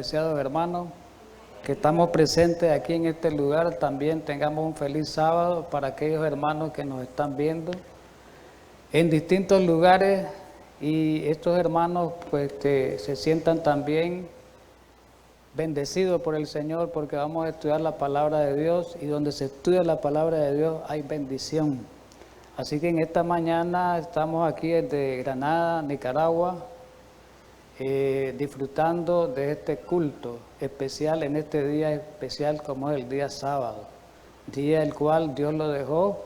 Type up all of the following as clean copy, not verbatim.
apreciados hermanos que estamos presentes aquí en este lugar. También tengamos un feliz sábado para aquellos hermanos que nos están viendo en distintos lugares, y estos hermanos pues que se sientan también bendecidos por el Señor, porque vamos a estudiar la palabra de Dios, y donde se estudia la palabra de Dios hay bendición. Así que en esta mañana estamos aquí desde Granada, Nicaragua, disfrutando de este culto especial, en este día especial como es el día sábado, día el cual Dios lo dejó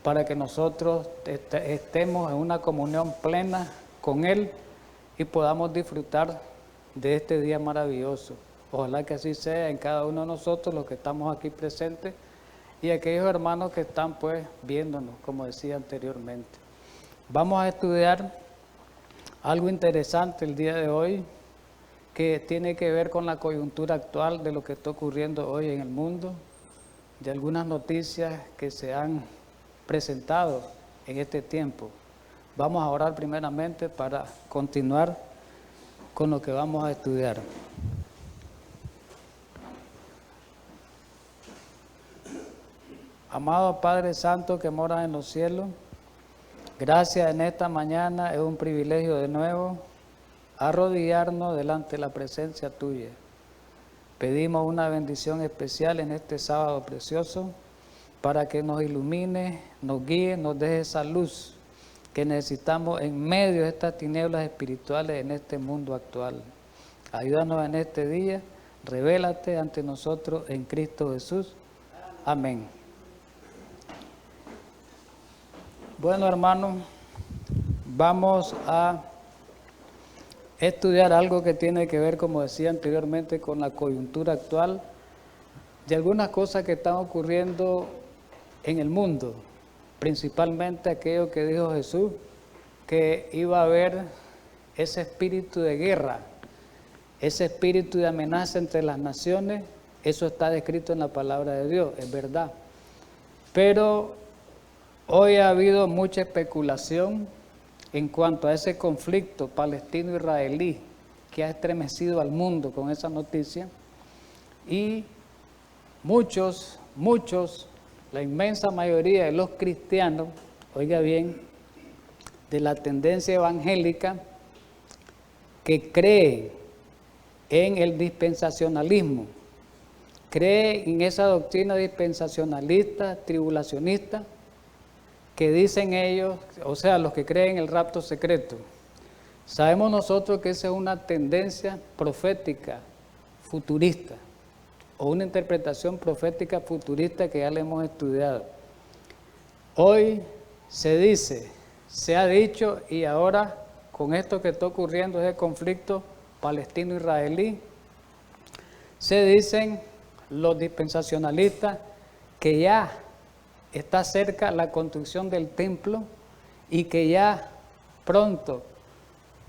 para que nosotros estemos en una comunión plena con Él y podamos disfrutar de este día maravilloso. Ojalá que así sea en cada uno de nosotros, los que estamos aquí presentes, y aquellos hermanos que están pues viéndonos, como decía anteriormente. Vamos a estudiar algo interesante el día de hoy, que tiene que ver con la coyuntura actual de lo que está ocurriendo hoy en el mundo, de algunas noticias que se han presentado en este tiempo. Vamos a orar primeramente para continuar con lo que vamos a estudiar. Amado Padre Santo que mora en los cielos, gracias en esta mañana, es un privilegio de nuevo arrodillarnos delante de la presencia tuya. Pedimos una bendición especial en este sábado precioso para que nos ilumine, nos guíe, nos deje esa luz que necesitamos en medio de estas tinieblas espirituales en este mundo actual. Ayúdanos en este día, revélate ante nosotros en Cristo Jesús. Amén. Bueno, hermanos, vamos a estudiar algo que tiene que ver, como decía anteriormente, con la coyuntura actual de algunas cosas que están ocurriendo en el mundo, principalmente aquello que dijo Jesús, que iba a haber ese espíritu de guerra, ese espíritu de amenaza entre las naciones. Eso está descrito en la palabra de Dios, es verdad. Pero hoy ha habido mucha especulación en cuanto a ese conflicto palestino-israelí que ha estremecido al mundo con esa noticia, y muchos, la inmensa mayoría de los cristianos, oiga bien, de la tendencia evangélica, que creen en el dispensacionalismo, creen en esa doctrina dispensacionalista, tribulacionista, que dicen ellos, o sea, los que creen en el rapto secreto. Sabemos nosotros que esa es una tendencia profética futurista, o una interpretación profética futurista que ya le hemos estudiado. Hoy se dice, se ha dicho, y ahora con esto que está ocurriendo, ese conflicto palestino-israelí, se dicen los dispensacionalistas que ya está cerca la construcción del templo y que ya pronto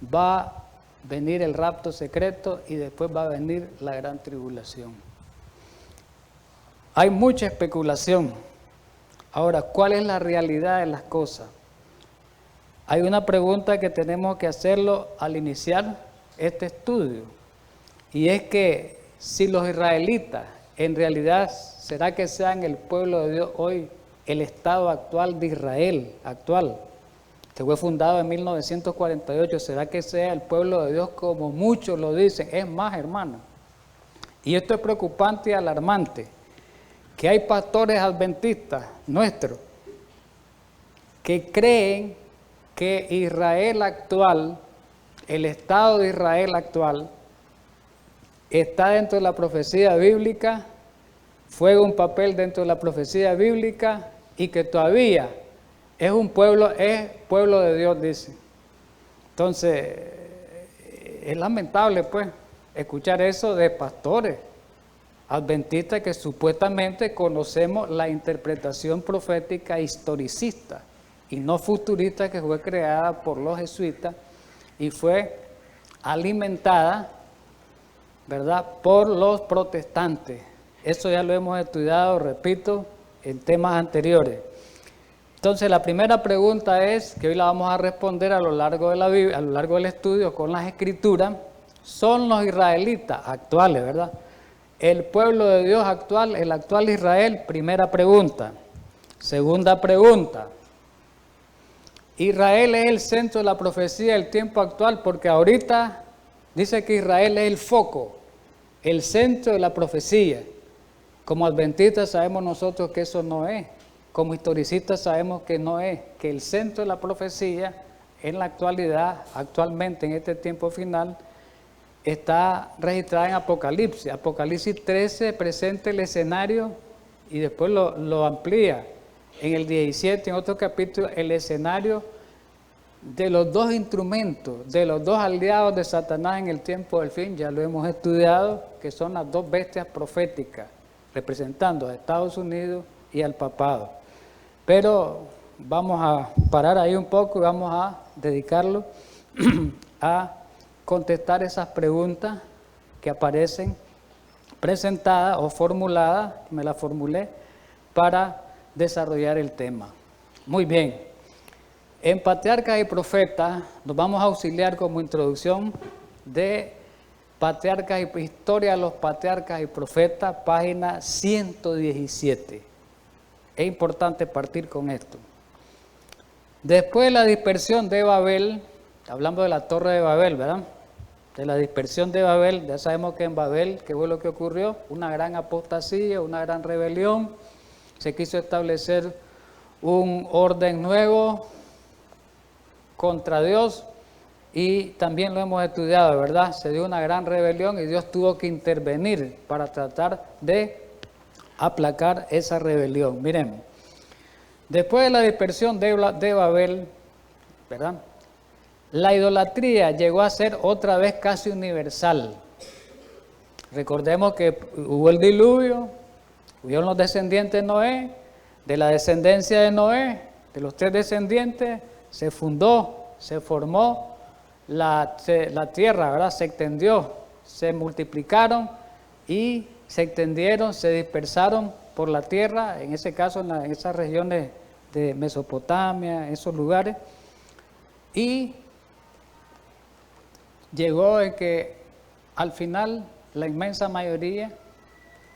va a venir el rapto secreto y después va a venir la gran tribulación. Hay mucha especulación. Ahora, ¿cuál es la realidad de las cosas? Hay una pregunta que tenemos que hacerlo al iniciar este estudio, y es que si los israelitas en realidad, ¿será que sean el pueblo de Dios hoy, el estado actual de Israel, actual, que fue fundado en 1948, será que sea el pueblo de Dios como muchos lo dicen? Es más, hermano, y esto es preocupante y alarmante, que hay pastores adventistas nuestros que creen que Israel actual, el estado de Israel actual, está dentro de la profecía bíblica, juega un papel dentro de la profecía bíblica, y que todavía es pueblo de Dios, dice. Entonces, es lamentable pues escuchar eso de pastores adventistas que supuestamente conocemos la interpretación profética historicista y no futurista, que fue creada por los jesuitas y fue alimentada, ¿verdad?, por los protestantes. Eso ya lo hemos estudiado, repito, en temas anteriores. Entonces, la primera pregunta es, que hoy la vamos a responder a lo largo de la Biblia, a lo largo del estudio con las Escrituras, son los israelitas actuales, ¿verdad? El pueblo de Dios actual, el actual Israel, primera pregunta. Segunda pregunta, Israel es el centro de la profecía del tiempo actual porque ahorita dice que Israel es el foco, el centro de la profecía. Como adventistas sabemos nosotros que eso no es, como historicistas sabemos que no es, que el centro de la profecía en la actualidad, actualmente en este tiempo final, está registrada en Apocalipsis. Apocalipsis 13 presenta el escenario y después lo amplía. En el 17, en otro capítulo, el escenario de los dos instrumentos, de los dos aliados de Satanás en el tiempo del fin, ya lo hemos estudiado, que son las dos bestias proféticas, representando a Estados Unidos y al papado. Pero vamos a parar ahí un poco y vamos a dedicarlo a contestar esas preguntas que aparecen presentadas o formuladas, me las formulé, para desarrollar el tema. Muy bien, en Patriarcas y Profetas nos vamos a auxiliar como introducción de Patriarcas y Historia de los Patriarcas y Profetas, página 117. Es importante partir con esto. Después de la dispersión de Babel, hablando de la Torre de Babel, ¿verdad? De la dispersión de Babel, ya sabemos que en Babel, ¿qué fue lo que ocurrió? Una gran apostasía, una gran rebelión. Se quiso establecer un orden nuevo contra Dios y también lo hemos estudiado, ¿verdad? Se dio una gran rebelión y Dios tuvo que intervenir para tratar de aplacar esa rebelión. Miremos, después de la dispersión de Babel, ¿verdad? La idolatría llegó a ser otra vez casi universal. Recordemos que hubo el diluvio, hubieron los descendientes de Noé, de la descendencia de Noé, de los tres descendientes, se fundó, se formó la tierra, ¿verdad? Se extendió, se multiplicaron y se extendieron, se dispersaron por la tierra, en ese caso en esas regiones de Mesopotamia, esos lugares, y llegó en que al final la inmensa mayoría,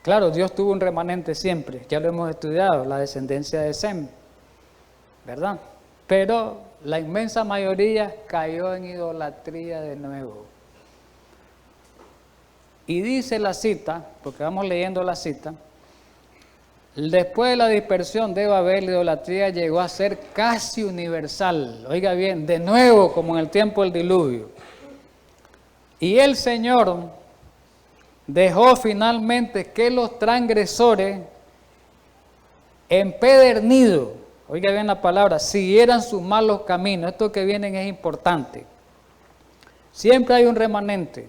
claro, Dios tuvo un remanente siempre, ya lo hemos estudiado, la descendencia de Sem, ¿verdad? Pero la inmensa mayoría cayó en idolatría de nuevo. Y dice la cita, porque vamos leyendo la cita, después de la dispersión de Babel, la idolatría llegó a ser casi universal. Oiga bien, de nuevo como en el tiempo del diluvio. Y el Señor dejó finalmente que los transgresores empedernidos, oiga bien la palabra, siguieran sus malos caminos. Esto que vienen es importante. Siempre hay un remanente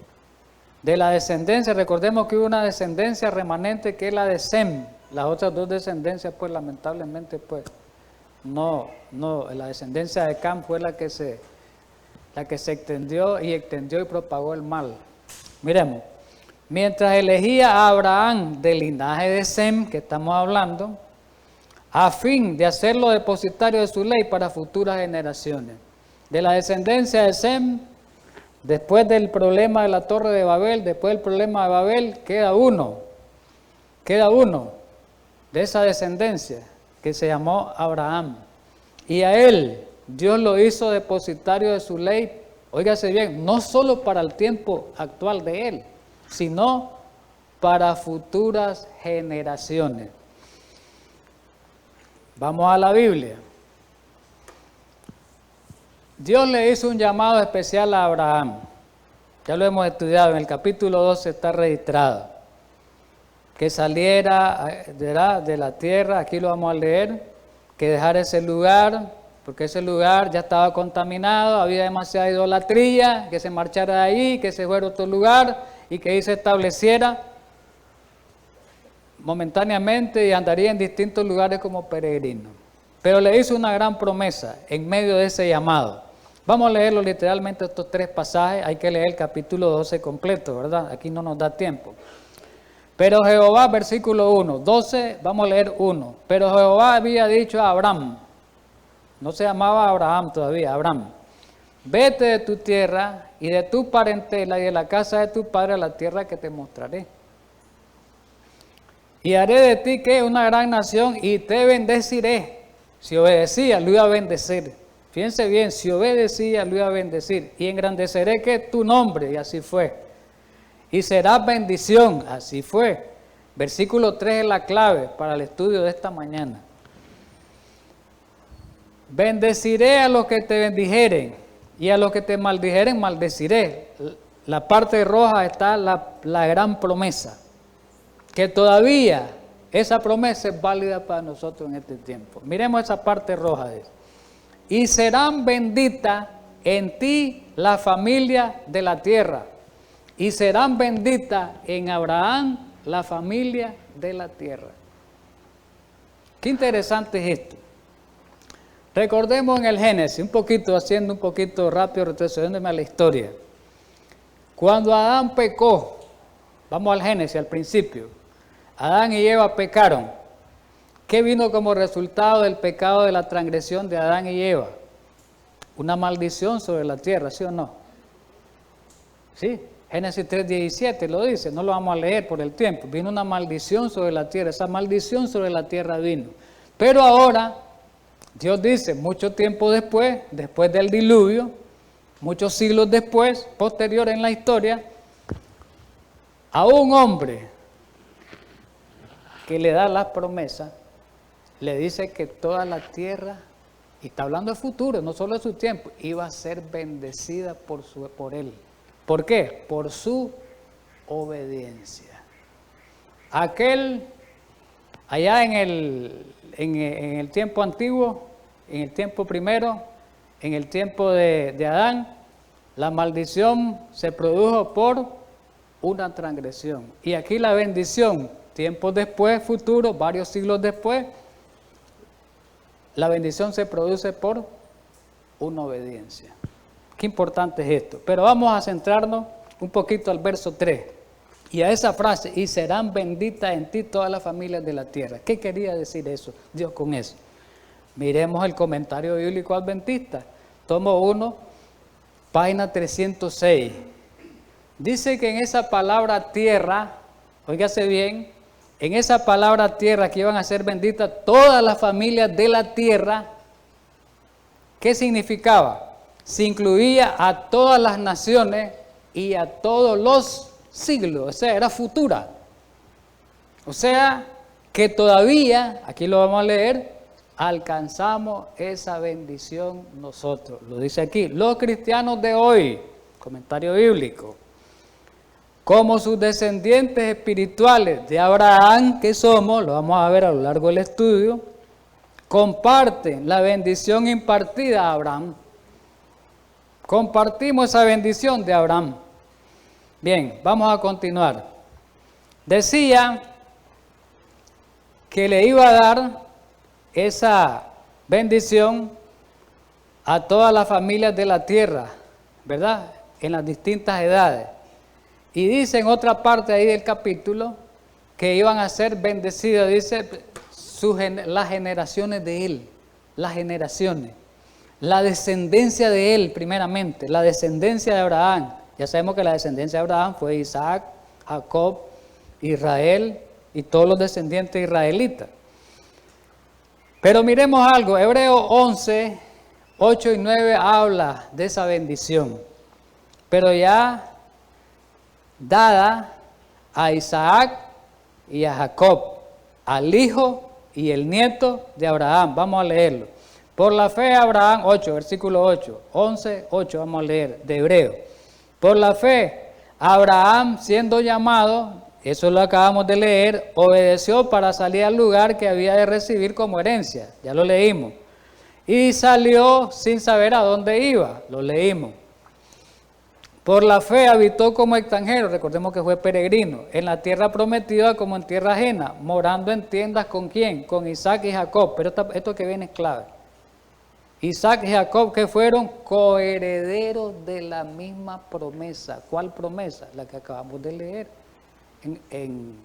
de la descendencia. Recordemos que hubo una descendencia remanente que es la de Sem. Las otras dos descendencias, pues lamentablemente, pues no, la descendencia de Cam fue la que se extendió y propagó el mal. Miremos, mientras elegía a Abraham del linaje de Sem, que estamos hablando, a fin de hacerlo depositario de su ley para futuras generaciones. De la descendencia de Sem, después del problema de la Torre de Babel, después del problema de Babel, queda uno de esa descendencia que se llamó Abraham. Y a él Dios lo hizo depositario de su ley, óigase bien, no solo para el tiempo actual de él, sino para futuras generaciones. Vamos a la Biblia. Dios le hizo un llamado especial a Abraham. Ya lo hemos estudiado, en el capítulo 12 está registrado. Que saliera de la tierra, aquí lo vamos a leer, que dejara ese lugar, porque ese lugar ya estaba contaminado, había demasiada idolatría, que se marchara de ahí, que se fuera a otro lugar y que ahí se estableciera momentáneamente y andaría en distintos lugares como peregrino. Pero le hizo una gran promesa en medio de ese llamado. Vamos a leerlo literalmente estos tres pasajes, hay que leer el capítulo 12 completo, ¿verdad? Aquí no nos da tiempo. Pero Jehová, versículo 1, 12, vamos a leer 1. Pero Jehová había dicho a Abraham, no se llamaba Abraham todavía, Abraham, vete de tu tierra y de tu parentela y de la casa de tu padre a la tierra que te mostraré. Y haré de ti que una gran nación y te bendeciré. Si obedecía, lo iba a bendecir. Fíjense bien, si obedecía, lo iba a bendecir. Y engrandeceré que tu nombre, y así fue. Y será bendición, así fue. Versículo 3 es la clave para el estudio de esta mañana. Bendeciré a los que te bendijeren, y a los que te maldijeren, maldeciré. La parte roja está la gran promesa. Que todavía esa promesa es válida para nosotros en este tiempo. Miremos esa parte roja de eso. Y serán benditas en ti la familia de la tierra. Y serán benditas en Abraham la familia de la tierra. Qué interesante es esto. Recordemos en el Génesis, haciendo un poquito rápido, retrocediéndome a la historia. Cuando Adán pecó, vamos al Génesis, al principio. Adán y Eva pecaron. ¿Qué vino como resultado del pecado de la transgresión de Adán y Eva? Una maldición sobre la tierra, ¿sí o no? ¿Sí? Génesis 3:17 lo dice, no lo vamos a leer por el tiempo. Vino una maldición sobre la tierra, esa maldición sobre la tierra vino. Pero ahora, Dios dice, mucho tiempo después del diluvio, muchos siglos después, posterior en la historia, a un hombre que le da las promesas, le dice que toda la tierra, y está hablando de futuro, no solo de su tiempo, iba a ser bendecida por él. ¿Por qué? Por su obediencia. Aquel, allá en el tiempo antiguo, en el tiempo primero, en el tiempo de Adán, la maldición se produjo por una transgresión. Y aquí la bendición, tiempos después, futuro, varios siglos después, la bendición se produce por una obediencia. Qué importante es esto. Pero vamos a centrarnos un poquito al verso 3 y a esa frase, y serán benditas en ti todas las familias de la tierra. ¿Qué quería decir eso, Dios con eso? Miremos el comentario bíblico adventista, tomo 1, página 306. Dice que en esa palabra tierra, óigase bien, en esa palabra tierra que iban a ser benditas todas las familias de la tierra, ¿qué significaba? Se incluía a todas las naciones y a todos los siglos, o sea, era futura. O sea, que todavía, aquí lo vamos a leer, alcanzamos esa bendición nosotros. Lo dice aquí, los cristianos de hoy, comentario bíblico, como sus descendientes espirituales de Abraham, que somos, lo vamos a ver a lo largo del estudio, comparten la bendición impartida a Abraham. Compartimos esa bendición de Abraham. Bien, vamos a continuar. Decía que le iba a dar esa bendición a todas las familias de la tierra, ¿verdad? En las distintas edades. Y dice en otra parte ahí del capítulo que iban a ser bendecidas, dice, las generaciones de él, las generaciones, la descendencia de él primeramente, la descendencia de Abraham. Ya sabemos que la descendencia de Abraham fue Isaac, Jacob, Israel y todos los descendientes israelitas. Pero miremos algo, Hebreos 11, 8 y 9 habla de esa bendición, pero ya dada a Isaac y a Jacob, al hijo y el nieto de Abraham. Vamos a leerlo. Por la fe Abraham, 8, versículo 8, 11, 8, vamos a leer, de Hebreo. Por la fe Abraham, siendo llamado, eso lo acabamos de leer, obedeció para salir al lugar que había de recibir como herencia. Ya lo leímos. Y salió sin saber a dónde iba. Lo leímos. Por la fe habitó como extranjero, recordemos que fue peregrino, en la tierra prometida como en tierra ajena, morando en tiendas ¿con quién? Con Isaac y Jacob. Pero esto que viene es clave. Isaac y Jacob, que fueron coherederos de la misma promesa. ¿Cuál promesa? La que acabamos de leer en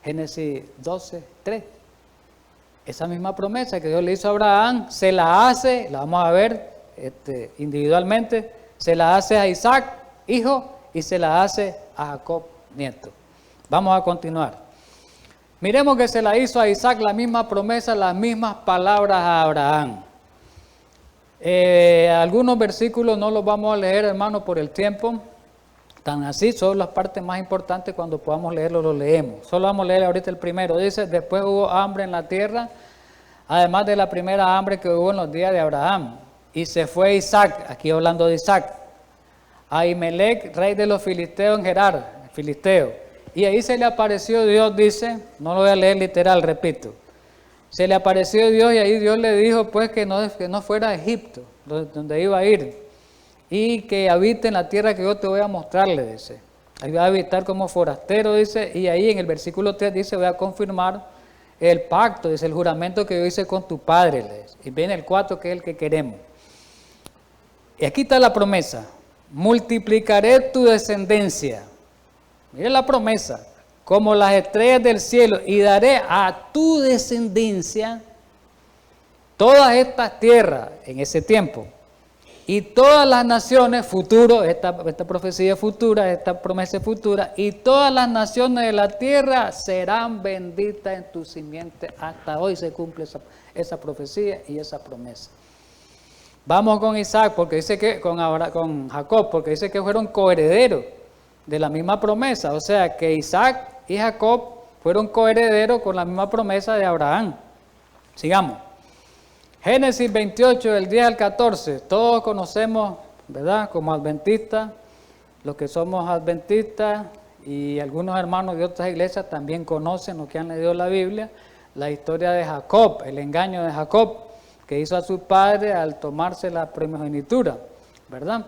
Génesis 12, 3. Esa misma promesa que Dios le hizo a Abraham, se la hace, la vamos a ver individualmente, Se la hace a Isaac, hijo, y se la hace a Jacob, nieto. Vamos a continuar. Miremos que se la hizo a Isaac la misma promesa, las mismas palabras a Abraham. Algunos versículos no los vamos a leer, hermano, por el tiempo. Tan así, son las partes más importantes, cuando podamos leerlo, lo leemos. Solo vamos a leer ahorita el primero. Dice, después hubo hambre en la tierra, además de la primera hambre que hubo en los días de Abraham. Y se fue Isaac, aquí hablando de Isaac, a Ahimelech, rey de los filisteos en Gerar, filisteo. Y ahí se le apareció Dios, dice, no lo voy a leer literal, repito. Se le apareció Dios y ahí Dios le dijo pues que no fuera a Egipto, donde iba a ir. Y que habite en la tierra que yo te voy a mostrarle, dice. Ahí va a habitar como forastero, dice. Y ahí en el versículo 3 dice, voy a confirmar el pacto, dice, el juramento que yo hice con tu padre. Dice. Y viene el 4, que es el que queremos. Y aquí está la promesa. Multiplicaré tu descendencia. Mira la promesa. Como las estrellas del cielo. Y daré a tu descendencia todas estas tierras en ese tiempo. Y todas las naciones, futuro, esta profecía futura, esta promesa futura, y todas las naciones de la tierra serán benditas en tu simiente. Hasta hoy se cumple esa profecía y esa promesa. Vamos con Isaac, porque dice que con Jacob, porque dice que fueron coherederos de la misma promesa. O sea, que Isaac y Jacob fueron coherederos con la misma promesa de Abraham. Sigamos. Génesis 28, del 10 al 14, todos conocemos, ¿verdad? Como adventistas, los que somos adventistas y algunos hermanos de otras iglesias también conocen, los que han leído la Biblia, la historia de Jacob, el engaño de Jacob, que hizo a su padre al tomarse la primogenitura, ¿verdad?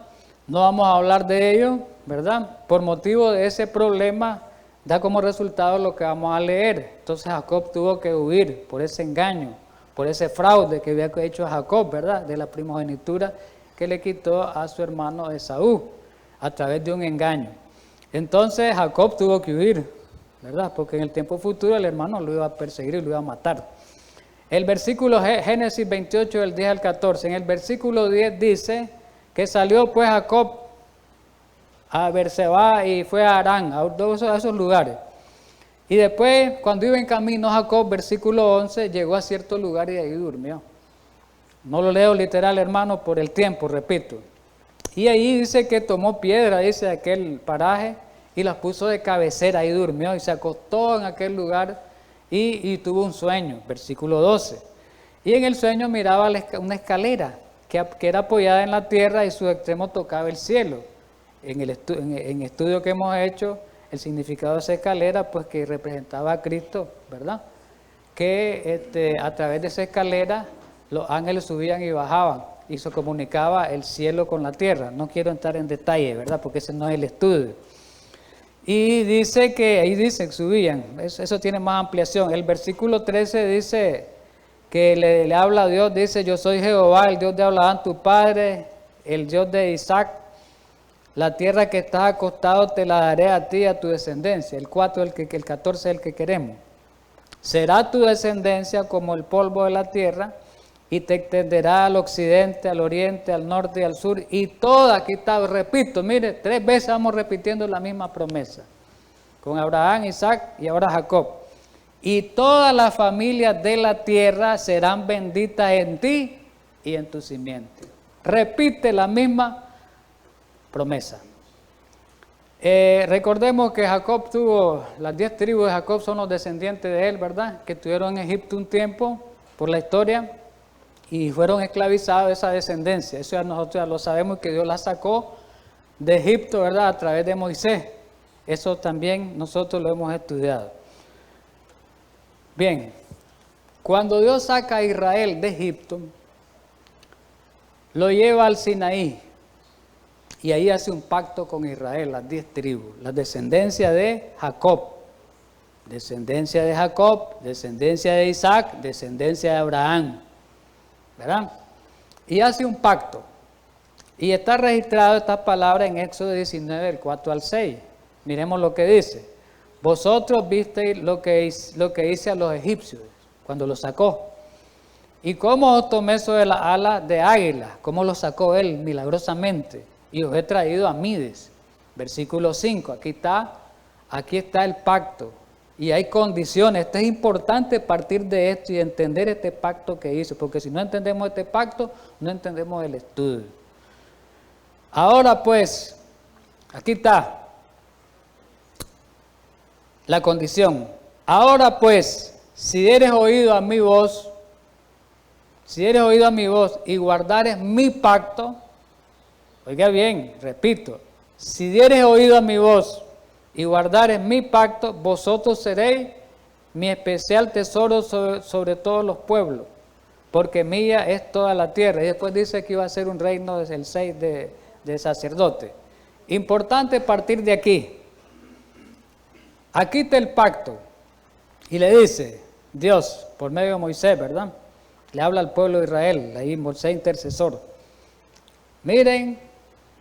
No vamos a hablar de ello, ¿verdad? Por motivo de ese problema, da como resultado lo que vamos a leer. Entonces Jacob tuvo que huir por ese engaño, por ese fraude que había hecho Jacob, ¿verdad? De la primogenitura que le quitó a su hermano Esaú a través de un engaño. Entonces Jacob tuvo que huir, ¿verdad? Porque en el tiempo futuro el hermano lo iba a perseguir y lo iba a matar. El versículo Génesis 28, del 10 al 14, en el versículo 10 dice que salió pues Jacob a Berseba y fue a Harán, a esos lugares. Y después, cuando iba en camino Jacob, versículo 11, llegó a cierto lugar y ahí durmió. No lo leo literal, hermano, por el tiempo, repito. Y ahí dice que tomó piedra, dice, de aquel paraje, y las puso de cabecera, ahí durmió, y se acostó en aquel lugar, y tuvo un sueño, versículo 12. Y en el sueño miraba una escalera, que era apoyada en la tierra, y su extremo tocaba el cielo. En estudio que hemos hecho, el significado de esa escalera, pues que representaba a Cristo, ¿verdad? Que a través de esa escalera los ángeles subían y bajaban y se comunicaba el cielo con la tierra. No quiero entrar en detalle, ¿verdad? Porque ese no es el estudio. Y dice que, ahí dice que subían, eso tiene más ampliación. El versículo 13 dice que le habla a Dios, dice, yo soy Jehová, el Dios de Abraham, tu padre, el Dios de Isaac. La tierra que estás acostado te la daré a ti y a tu descendencia. El 4, el 14 es el que queremos. Será tu descendencia como el polvo de la tierra y te extenderá al occidente, al oriente, al norte y al sur. Y toda, aquí está, repito, mire, 3 veces vamos repitiendo la misma promesa. Con Abraham, Isaac y ahora Jacob. Y todas las familias de la tierra serán benditas en ti y en tu simiente. Repite la misma promesa. Recordemos que Jacob tuvo, las 10 tribus de Jacob son los descendientes de él, ¿verdad? Que estuvieron en Egipto un tiempo por la historia y fueron esclavizados esa descendencia. Eso ya nosotros ya lo sabemos, que Dios la sacó de Egipto, ¿verdad? A través de Moisés. Eso también nosotros lo hemos estudiado. Bien, cuando Dios saca a Israel de Egipto, lo lleva al Sinaí. Y ahí hace un pacto con Israel, las 10 tribus, la descendencia de Jacob, descendencia de Jacob, descendencia de Isaac, descendencia de Abraham, ¿verdad? Y hace un pacto. Y está registrado esta palabra en Éxodo 19, del 4 al 6. Miremos lo que dice. Vosotros visteis lo que hice a los egipcios cuando los sacó. Y cómo os tomé sobre las alas de águila, cómo los sacó él milagrosamente. y os he traído a Mides. Versículo 5, aquí está el pacto. Y hay condiciones. Esto es importante partir de esto y entender este pacto que hizo, porque si no entendemos este pacto, no entendemos el estudio. Ahora pues, aquí está la condición. Ahora pues, si dieres oído a mi voz y guardares mi pacto, oiga bien, repito, si dieres oído a mi voz y guardares mi pacto, vosotros seréis mi especial tesoro sobre todos los pueblos, porque mía es toda la tierra. Y después dice que iba a ser un reino desde el 6 de sacerdote. Importante partir de aquí. Aquí está el pacto. Y le dice Dios, por medio de Moisés, ¿verdad? Le habla al pueblo de Israel, ahí Moisés intercesor. Miren,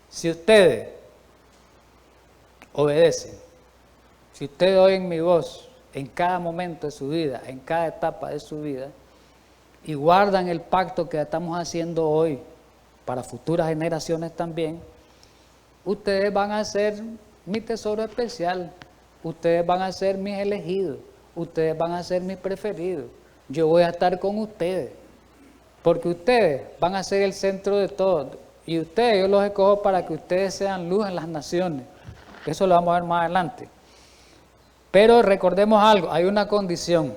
si ustedes obedecen, si ustedes oyen mi voz en cada momento de su vida, en cada etapa de su vida, y guardan el pacto que estamos haciendo hoy para futuras generaciones también, ustedes van a ser mi tesoro especial, ustedes van a ser mis elegidos, ustedes van a ser mis preferidos. Yo voy a estar con ustedes, porque ustedes van a ser el centro de todo, y ustedes, yo los escojo para que ustedes sean luz en las naciones. Eso lo vamos a ver más adelante. Pero recordemos algo, hay una condición.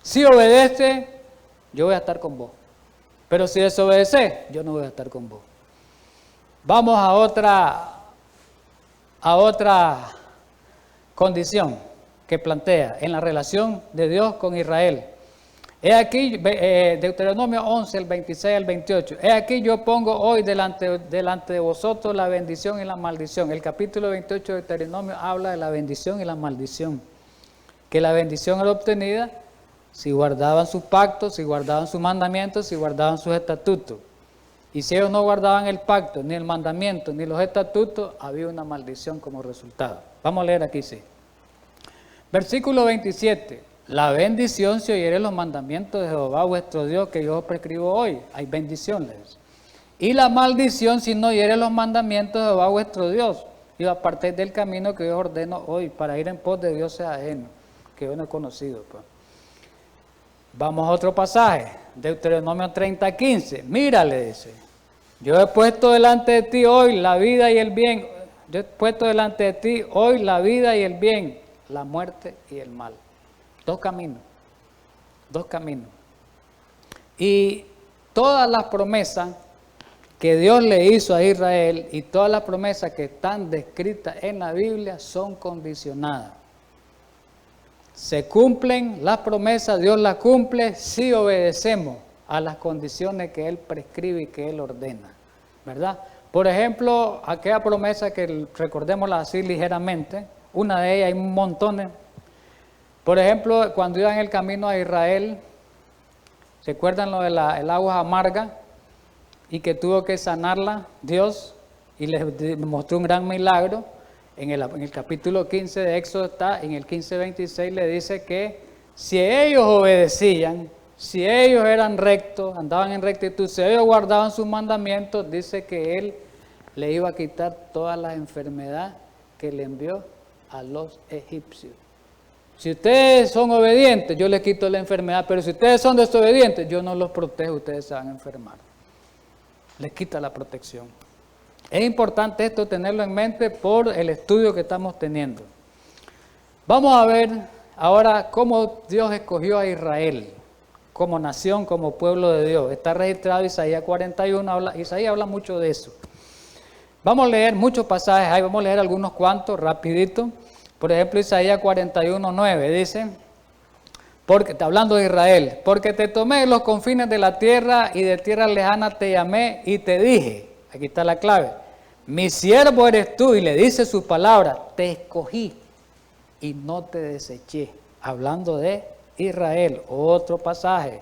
Si obedece, yo voy a estar con vos. Pero si desobedece, yo no voy a estar con vos. Vamos a otra condición que plantea en la relación de Dios con Israel. He aquí, Deuteronomio 11, el 26 al 28. He aquí yo pongo hoy delante de vosotros la bendición y la maldición. El capítulo 28 de Deuteronomio habla de la bendición y la maldición. Que la bendición era obtenida si guardaban sus pactos, si guardaban sus mandamientos, si guardaban sus estatutos. Y si ellos no guardaban el pacto, ni el mandamiento, ni los estatutos, había una maldición como resultado. Vamos a leer aquí, sí. Versículo 27. La bendición si oyeres los mandamientos de Jehová vuestro Dios que yo os prescribo hoy. Hay bendiciones. Y la maldición si no oyeres los mandamientos de Jehová vuestro Dios y apartéis del camino que yo os ordeno hoy para ir en pos de dioses ajenos que yo no he conocido. Pues. Vamos a otro pasaje. Deuteronomio 30:15. Mírale, dice. Yo he puesto delante de ti hoy la vida y el bien. Yo he puesto delante de ti hoy la vida y el bien, la muerte y el mal. Dos caminos. Y todas las promesas que Dios le hizo a Israel y todas las promesas que están descritas en la Biblia son condicionadas. Se cumplen las promesas, Dios las cumple si obedecemos a las condiciones que Él prescribe y que Él ordena, ¿verdad? Por ejemplo, aquella promesa que recordémosla así ligeramente, una de ellas hay un montón. Por ejemplo, cuando iban en el camino a Israel, ¿se acuerdan lo de el agua amarga? Y que tuvo que sanarla Dios y les mostró un gran milagro. En el capítulo 15 de Éxodo está, en el 15:26 le dice que si ellos obedecían, si ellos eran rectos, andaban en rectitud, si ellos guardaban sus mandamientos, dice que Él le iba a quitar toda la enfermedad que le envió a los egipcios. Si ustedes son obedientes, yo les quito la enfermedad, pero si ustedes son desobedientes, yo no los protejo, ustedes se van a enfermar. Les quita la protección. Es importante esto tenerlo en mente por el estudio que estamos teniendo. Vamos a ver ahora cómo Dios escogió a Israel como nación, como pueblo de Dios. Está registrado Isaías 41, Isaías habla mucho de eso. Vamos a leer muchos pasajes ahí, vamos a leer algunos cuantos rapidito. Por ejemplo, Isaías 41:9 dice, porque, hablando de Israel, porque te tomé en los confines de la tierra y de tierra lejana te llamé y te dije, aquí está la clave, mi siervo eres tú, y le dice sus palabras, te escogí y no te deseché. Hablando de Israel, otro pasaje.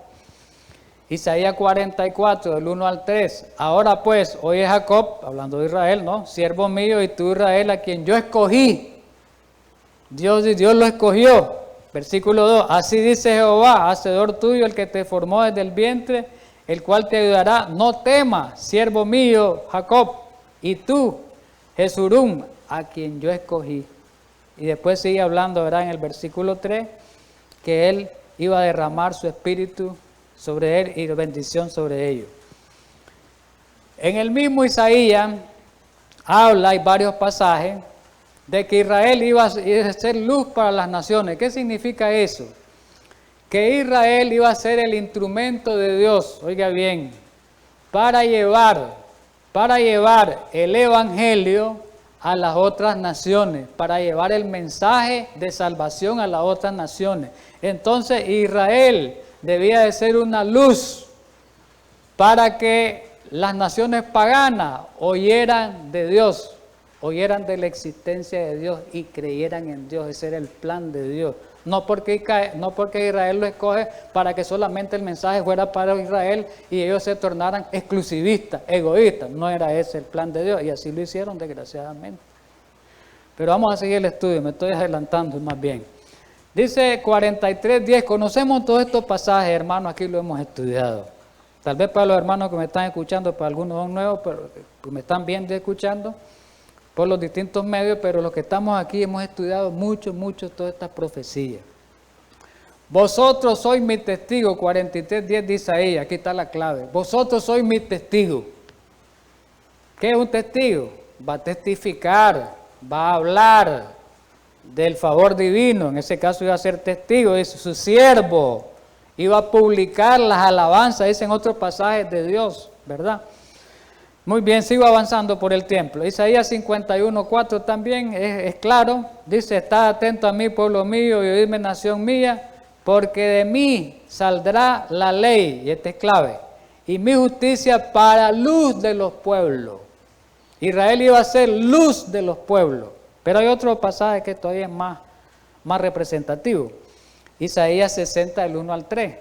Isaías 44, del 1 al 3. Ahora pues, oye Jacob, hablando de Israel, ¿no? Siervo mío y tú Israel, a quien yo escogí. Dios lo escogió. Versículo 2. Así dice Jehová, hacedor tuyo, el que te formó desde el vientre, el cual te ayudará. No temas, siervo mío, Jacob, y tú, Jesurum, a quien yo escogí. Y después sigue hablando, ¿verdad? En el versículo 3, que Él iba a derramar su espíritu sobre él y bendición sobre ellos. En el mismo Isaías habla, hay varios pasajes, de que Israel iba a ser luz para las naciones. ¿Qué significa eso? Que Israel iba a ser el instrumento de Dios, oiga bien, para llevar el evangelio a las otras naciones, para llevar el mensaje de salvación a las otras naciones. Entonces Israel debía de ser una luz para que las naciones paganas oyeran de Dios, oyeran de la existencia de Dios y creyeran en Dios. Ese era el plan de Dios. No porque Israel lo escoge para que solamente el mensaje fuera para Israel y ellos se tornaran exclusivistas, egoístas. No era ese el plan de Dios y así lo hicieron desgraciadamente. Pero vamos a seguir el estudio, me estoy adelantando más bien. Dice 43:10, conocemos todos estos pasajes, hermanos, aquí lo hemos estudiado. Tal vez para los hermanos que me están escuchando, para algunos son nuevos, pero que me están viendo y escuchando por los distintos medios, pero los que estamos aquí hemos estudiado mucho todas estas profecías. Vosotros sois mis testigos, 43:10 de Isaías, aquí está la clave. Vosotros sois mis testigos. ¿Qué es un testigo? Va a testificar, va a hablar del favor divino, en ese caso iba a ser testigo, es su siervo, iba a publicar las alabanzas, dicen otros pasajes de Dios, ¿verdad? Muy bien, sigo avanzando por el templo. Isaías 51:4 también es claro, dice, estad atento a mí, pueblo mío, y oídme, nación mía, porque de mí saldrá la ley, y esta es clave, y mi justicia para luz de los pueblos. Israel iba a ser luz de los pueblos. Pero hay otro pasaje que todavía es más representativo. Isaías 60, del 1 al 3.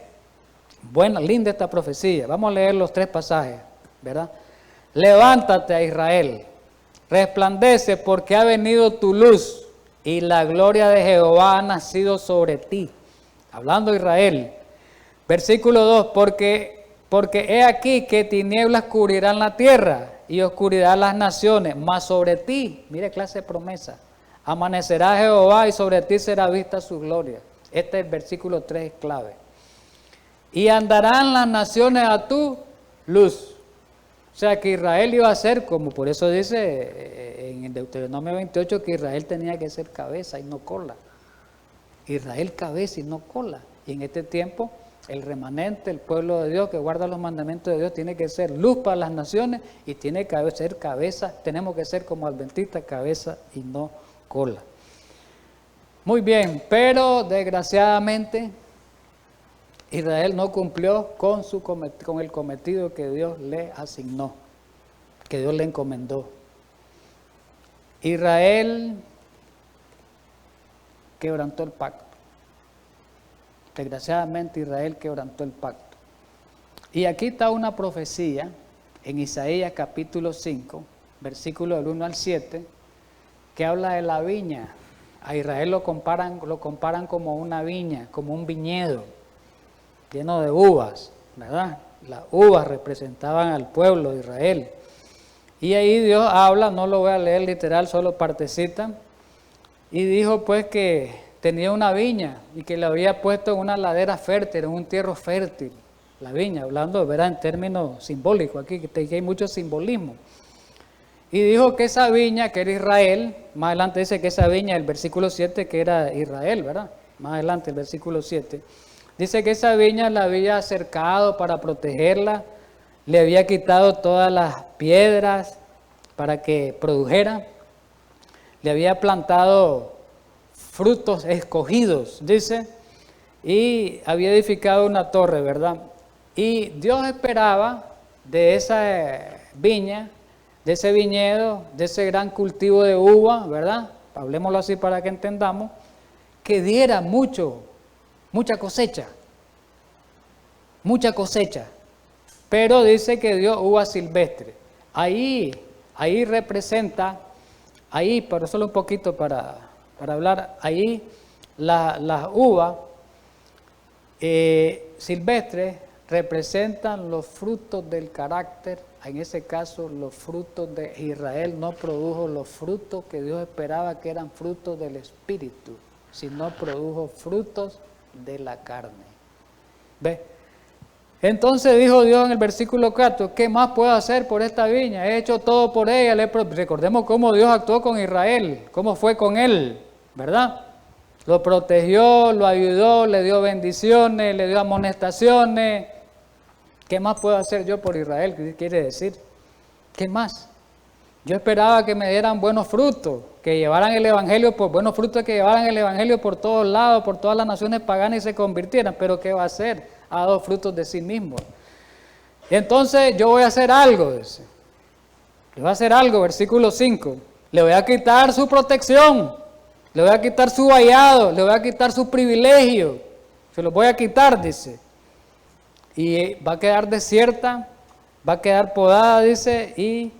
Buena, linda esta profecía. Vamos a leer los tres pasajes, ¿verdad? Levántate a Israel, resplandece porque ha venido tu luz y la gloria de Jehová ha nacido sobre ti. Hablando de Israel. Versículo 2, porque he aquí que tinieblas cubrirán la tierra y oscuridad las naciones, mas sobre ti, mire clase de promesa, amanecerá Jehová y sobre ti será vista su gloria. Este es el versículo 3, es clave. Y andarán las naciones a tu luz. O sea que Israel iba a ser, como por eso dice en el Deuteronomio 28, que Israel tenía que ser cabeza y no cola. Israel cabeza y no cola. Y en este tiempo el remanente, el pueblo de Dios que guarda los mandamientos de Dios, tiene que ser luz para las naciones y tiene que ser cabeza, tenemos que ser como adventistas, cabeza y no cola. Muy bien, pero desgraciadamente Israel no cumplió con el cometido que Dios le asignó, que Dios le encomendó. Israel quebrantó el pacto. Desgraciadamente Israel quebrantó el pacto. Y aquí está una profecía en Isaías capítulo 5, versículo del 1 al 7, que habla de la viña. A Israel lo comparan como una viña, como un viñedo lleno de uvas, ¿verdad? Las uvas representaban al pueblo de Israel. Y ahí Dios habla, no lo voy a leer literal, solo partecita, y dijo pues que tenía una viña y que la había puesto en una ladera fértil, en un tierra fértil, la viña, hablando, ¿verdad?, en términos simbólicos, aquí que hay mucho simbolismo. Y dijo que esa viña, que era Israel, más adelante dice que esa viña, el versículo 7, que era Israel, ¿verdad? Más adelante el versículo 7, dice que esa viña la había acercado para protegerla, le había quitado todas las piedras para que produjera, le había plantado frutos escogidos, dice, y había edificado una torre, ¿verdad? Y Dios esperaba de esa viña, de ese viñedo, de ese gran cultivo de uva, ¿verdad? Hablemoslo así para que entendamos, que diera mucha cosecha, pero dice que dio uva silvestre. Ahí representa, pero solo un poquito para hablar, ahí las uvas silvestres representan los frutos del carácter en ese caso los frutos de Israel no produjo los frutos que Dios esperaba que eran frutos del Espíritu, sino produjo frutos de la carne. ¿Ve? Entonces dijo Dios en el versículo 4, ¿qué más puedo hacer por esta viña? He hecho todo por ella. Recordemos cómo Dios actuó con Israel, cómo fue con él, ¿verdad? Lo protegió, lo ayudó, le dio bendiciones, le dio amonestaciones. ¿Qué más puedo hacer yo por Israel? ¿Qué quiere decir? ¿Qué más? Yo esperaba que me dieran buenos frutos, que llevaran el Evangelio, buenos frutos que llevaran el Evangelio por todos lados, por todas las naciones paganas y se convirtieran. Pero ¿qué va a hacer? Ha dado frutos de sí mismo. Entonces yo voy a hacer algo, dice. Le voy a hacer algo, versículo 5. Le voy a quitar su protección, le voy a quitar su vallado, le voy a quitar su privilegio. Se los voy a quitar, dice. Y va a quedar desierta, va a quedar podada, dice, y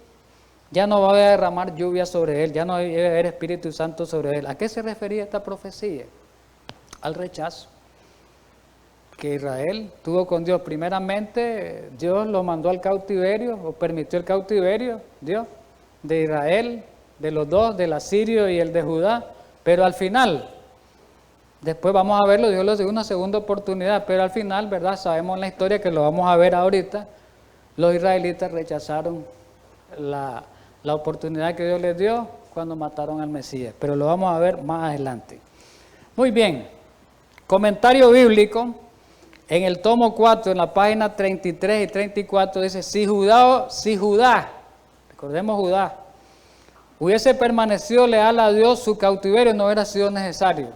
ya no va a derramar lluvia sobre él, ya no va a haber Espíritu Santo sobre él. ¿A qué se refería esta profecía? Al rechazo que Israel tuvo con Dios. Primeramente, Dios lo mandó al cautiverio, o permitió el cautiverio, Dios, de Israel, de los dos, del asirio y el de Judá, pero al final, después vamos a verlo, Dios les dio una segunda oportunidad, pero al final, ¿verdad? Sabemos la historia que lo vamos a ver ahorita, los israelitas rechazaron la oportunidad que Dios les dio cuando mataron al Mesías, pero lo vamos a ver más adelante. Muy bien, comentario bíblico, en el tomo 4, en la página 33 y 34, dice, si Judá, recordemos Judá, hubiese permanecido leal a Dios, su cautiverio no hubiera sido necesario.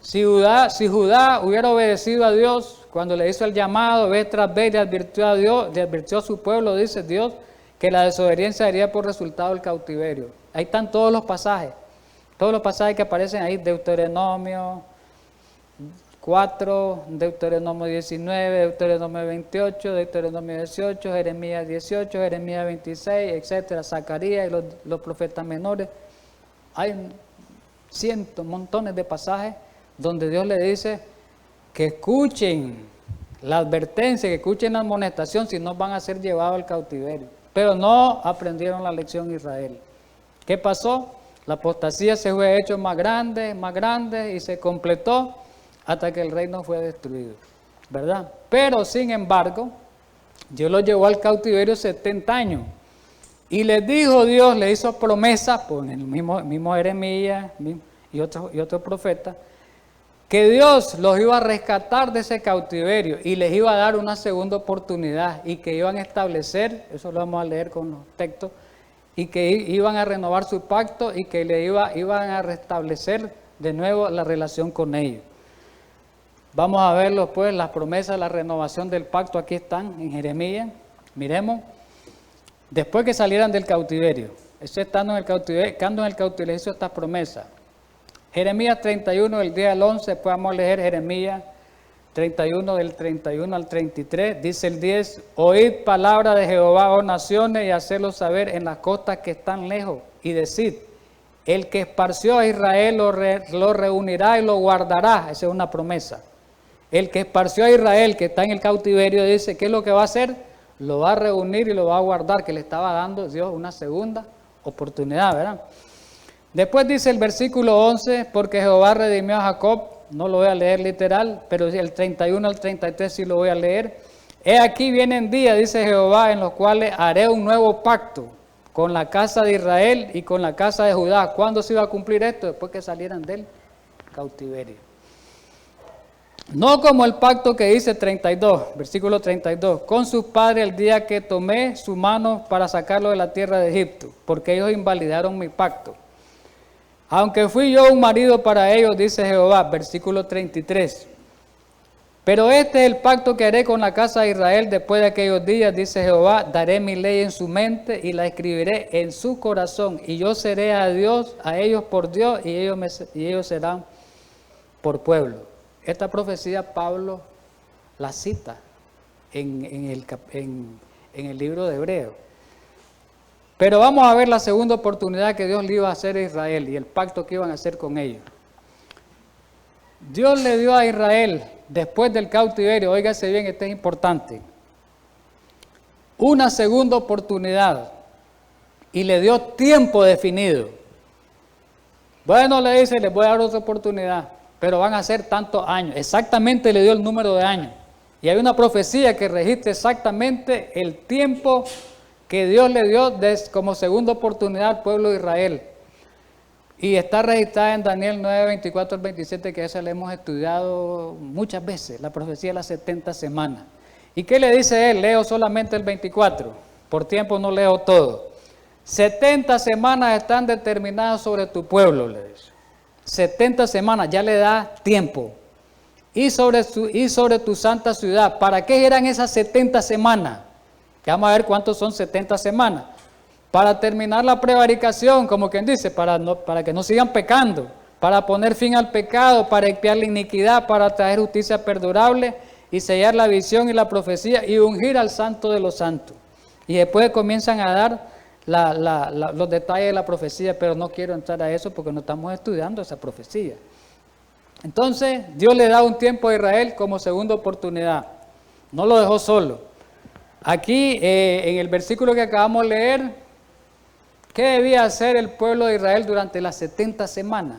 Si Judá hubiera obedecido a Dios cuando le hizo el llamado, vez tras vez le advirtió a Dios, le advirtió a su pueblo, dice Dios, que la desobediencia daría por resultado el cautiverio. Ahí están todos los pasajes que aparecen ahí, Deuteronomio 4, Deuteronomio 19, Deuteronomio 28, Deuteronomio 18, Jeremías 18, Jeremías 26, etcétera, Zacarías y los profetas menores. Hay montones de pasajes donde Dios le dice que escuchen la advertencia, que escuchen la amonestación, si no van a ser llevados al cautiverio. Pero no aprendieron la lección Israel. ¿Qué pasó? La apostasía se fue hecho más grande y se completó hasta que el reino fue destruido, ¿verdad? Pero sin embargo, Dios los llevó al cautiverio 70 años. Y les dijo Dios, le hizo promesa, por el mismo Jeremías y otro profeta, que Dios los iba a rescatar de ese cautiverio y les iba a dar una segunda oportunidad y que iban a establecer, eso lo vamos a leer con los textos, y que iban a renovar su pacto y que iban a restablecer de nuevo la relación con ellos. Vamos a verlo pues, las promesas, la renovación del pacto, aquí están en Jeremías, miremos, después que salieran del cautiverio, eso estando en el cautiverio, hizo estas promesas. Jeremías 31, del 10 al 11, después vamos a leer Jeremías 31, del 31 al 33, dice el 10, oíd palabra de Jehová, oh naciones, y hacedlo saber en las costas que están lejos, y decid, el que esparció a Israel lo reunirá y lo guardará, esa es una promesa. El que esparció a Israel, que está en el cautiverio, dice, ¿qué es lo que va a hacer? Lo va a reunir y lo va a guardar, que le estaba dando Dios una segunda oportunidad, ¿verdad? Después dice el versículo 11, porque Jehová redimió a Jacob, no lo voy a leer literal, pero el 31 al 33 sí lo voy a leer. He aquí vienen días, dice Jehová, en los cuales haré un nuevo pacto con la casa de Israel y con la casa de Judá. ¿Cuándo se iba a cumplir esto? Después que salieran del cautiverio. No como el pacto que dice 32, versículo 32, con sus padres el día que tomé su mano para sacarlo de la tierra de Egipto, porque ellos invalidaron mi pacto. Aunque fui yo un marido para ellos, dice Jehová, versículo 33. Pero este es el pacto que haré con la casa de Israel después de aquellos días, dice Jehová, daré mi ley en su mente y la escribiré en su corazón, y yo seré a Dios, a ellos por Dios, y ellos serán por pueblo. Esta profecía Pablo la cita en el libro de Hebreos. Pero vamos a ver la segunda oportunidad que Dios le iba a hacer a Israel y el pacto que iban a hacer con ellos. Dios le dio a Israel, después del cautiverio, óigase bien, esto es importante. una segunda oportunidad y le dio tiempo definido. Bueno, le dice, les voy a dar otra oportunidad, pero van a ser tantos años. Exactamente le dio el número de años. Y hay una profecía que registra exactamente el tiempo que Dios le dio como segunda oportunidad al pueblo de Israel. Y está registrada en Daniel 9, 24 al 27, que esa la hemos estudiado muchas veces, la profecía de las 70 semanas. ¿Y qué le dice él? Leo solamente el 24, por tiempo no leo todo. 70 semanas están determinadas sobre tu pueblo, le dice. 70 semanas, ya le da tiempo. Y sobre tu santa ciudad. ¿Para qué eran esas 70 semanas? Que vamos a ver cuántos son 70 semanas. Para terminar la prevaricación, como quien dice, para que no sigan pecando, para poner fin al pecado, para expiar la iniquidad, para traer justicia perdurable y sellar la visión y la profecía y ungir al santo de los santos. Y después comienzan a dar los detalles de la profecía, pero no quiero entrar a eso porque no estamos estudiando esa profecía. Entonces, Dios le da un tiempo a Israel como segunda oportunidad. No lo dejó solo. Aquí, en el versículo que acabamos de leer, ¿qué debía hacer el pueblo de Israel durante las 70 semanas?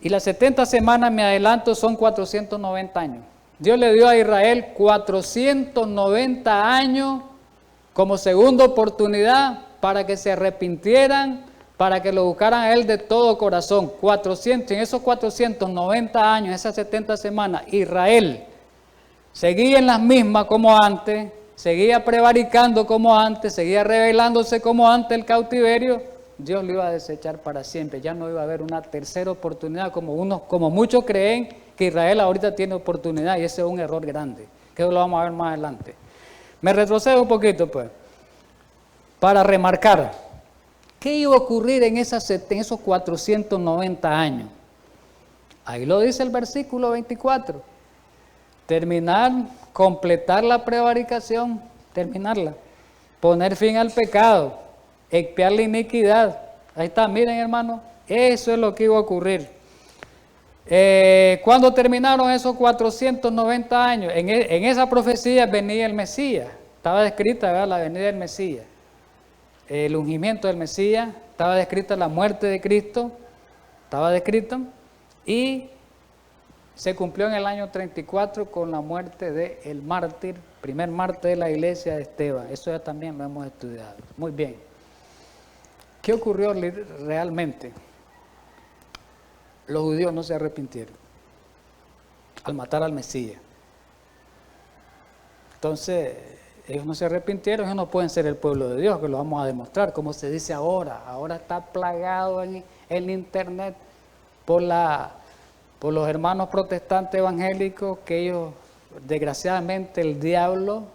Y las 70 semanas, me adelanto, son 490 años. Dios le dio a Israel 490 años como segunda oportunidad para que se arrepintieran, para que lo buscaran a Él de todo corazón. 400, en esos 490 años, esas 70 semanas, Israel seguía en las mismas como antes, seguía prevaricando como antes, seguía rebelándose como antes el cautiverio. Dios lo iba a desechar para siempre, ya no iba a haber una tercera oportunidad como muchos creen que Israel ahorita tiene oportunidad, y ese es un error grande, que lo vamos a ver más adelante. Me retrocedo un poquito pues, para remarcar, ¿qué iba a ocurrir en esos 490 años? Ahí lo dice el versículo 24, completar la prevaricación, terminarla, poner fin al pecado, expiar la iniquidad. Ahí está, miren hermano, eso es lo que iba a ocurrir. Cuando terminaron esos 490 años, en esa profecía venía el Mesías, estaba descrita, ¿verdad?, la venida del Mesías, el ungimiento del Mesías, estaba descrita la muerte de Cristo, estaba descrito, y se cumplió en el año 34 con la muerte del mártir, primer mártir de la iglesia de Esteban. Eso ya también lo hemos estudiado. Muy bien. ¿Qué ocurrió realmente? Los judíos no se arrepintieron al matar al Mesías. Entonces, ellos no se arrepintieron, ellos no pueden ser el pueblo de Dios, que lo vamos a demostrar, como se dice ahora. Ahora está plagado en el internet por los hermanos protestantes evangélicos, que ellos, desgraciadamente, el diablo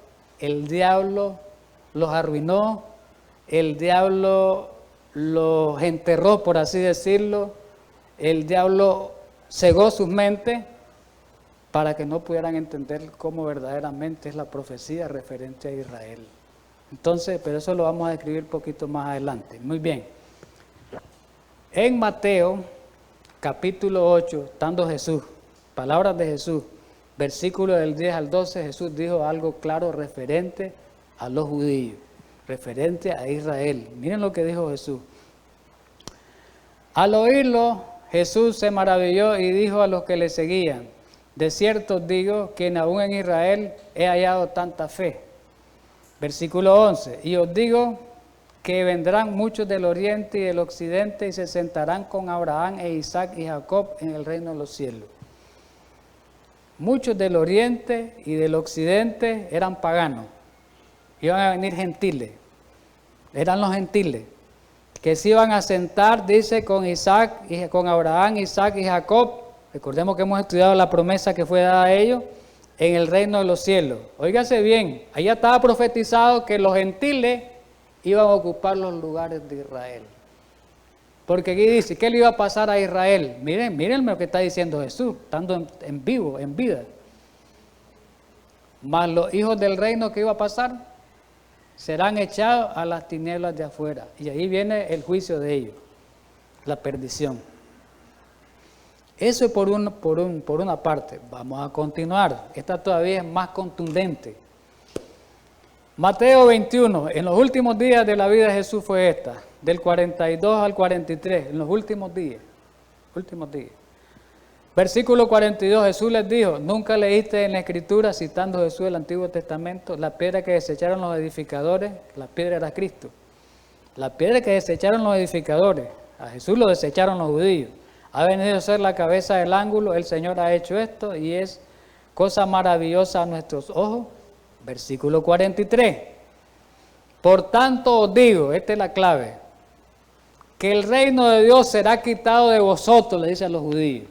los arruinó, el diablo los enterró, por así decirlo, el diablo cegó sus mentes para que no pudieran entender cómo verdaderamente es la profecía referente a Israel. Entonces, pero eso lo vamos a describir un poquito más adelante. Muy bien. En Mateo, capítulo 8, estando Jesús, palabras de Jesús, versículo del 10 al 12, Jesús dijo algo claro referente a los judíos, referente a Israel. Miren lo que dijo Jesús. Al oírlo, Jesús se maravilló y dijo a los que le seguían: de cierto os digo que aún en Israel he hallado tanta fe. Versículo 11, y os digo que vendrán muchos del oriente y del occidente y se sentarán con Abraham e Isaac y Jacob en el reino de los cielos. Muchos del oriente y del occidente eran paganos, iban a venir gentiles, eran los gentiles, que se iban a sentar, dice, con Abraham, Isaac y Jacob. Recordemos que hemos estudiado la promesa que fue dada a ellos en el reino de los cielos. Óigase bien, allá estaba profetizado que los gentiles iban a ocupar los lugares de Israel. Porque aquí dice, ¿qué le iba a pasar a Israel? Miren lo que está diciendo Jesús, estando en vivo, en vida. Mas los hijos del reino, ¿qué iba a pasar? Serán echados a las tinieblas de afuera. Y ahí viene el juicio de ellos, la perdición. Eso es por una parte. Vamos a continuar. Esta todavía es más contundente. Mateo 21, en los últimos días de la vida de Jesús fue esta, del 42 al 43, en los últimos días. Versículo 42, Jesús les dijo, ¿nunca leíste en la Escritura, citando Jesús el Antiguo Testamento, la piedra que desecharon los edificadores? La piedra era Cristo. La piedra que desecharon los edificadores, a Jesús lo desecharon los judíos. Ha venido a ser la cabeza del ángulo, el Señor ha hecho esto y es cosa maravillosa a nuestros ojos. Versículo 43, por tanto os digo, esta es la clave, que el reino de Dios será quitado de vosotros, le dice a los judíos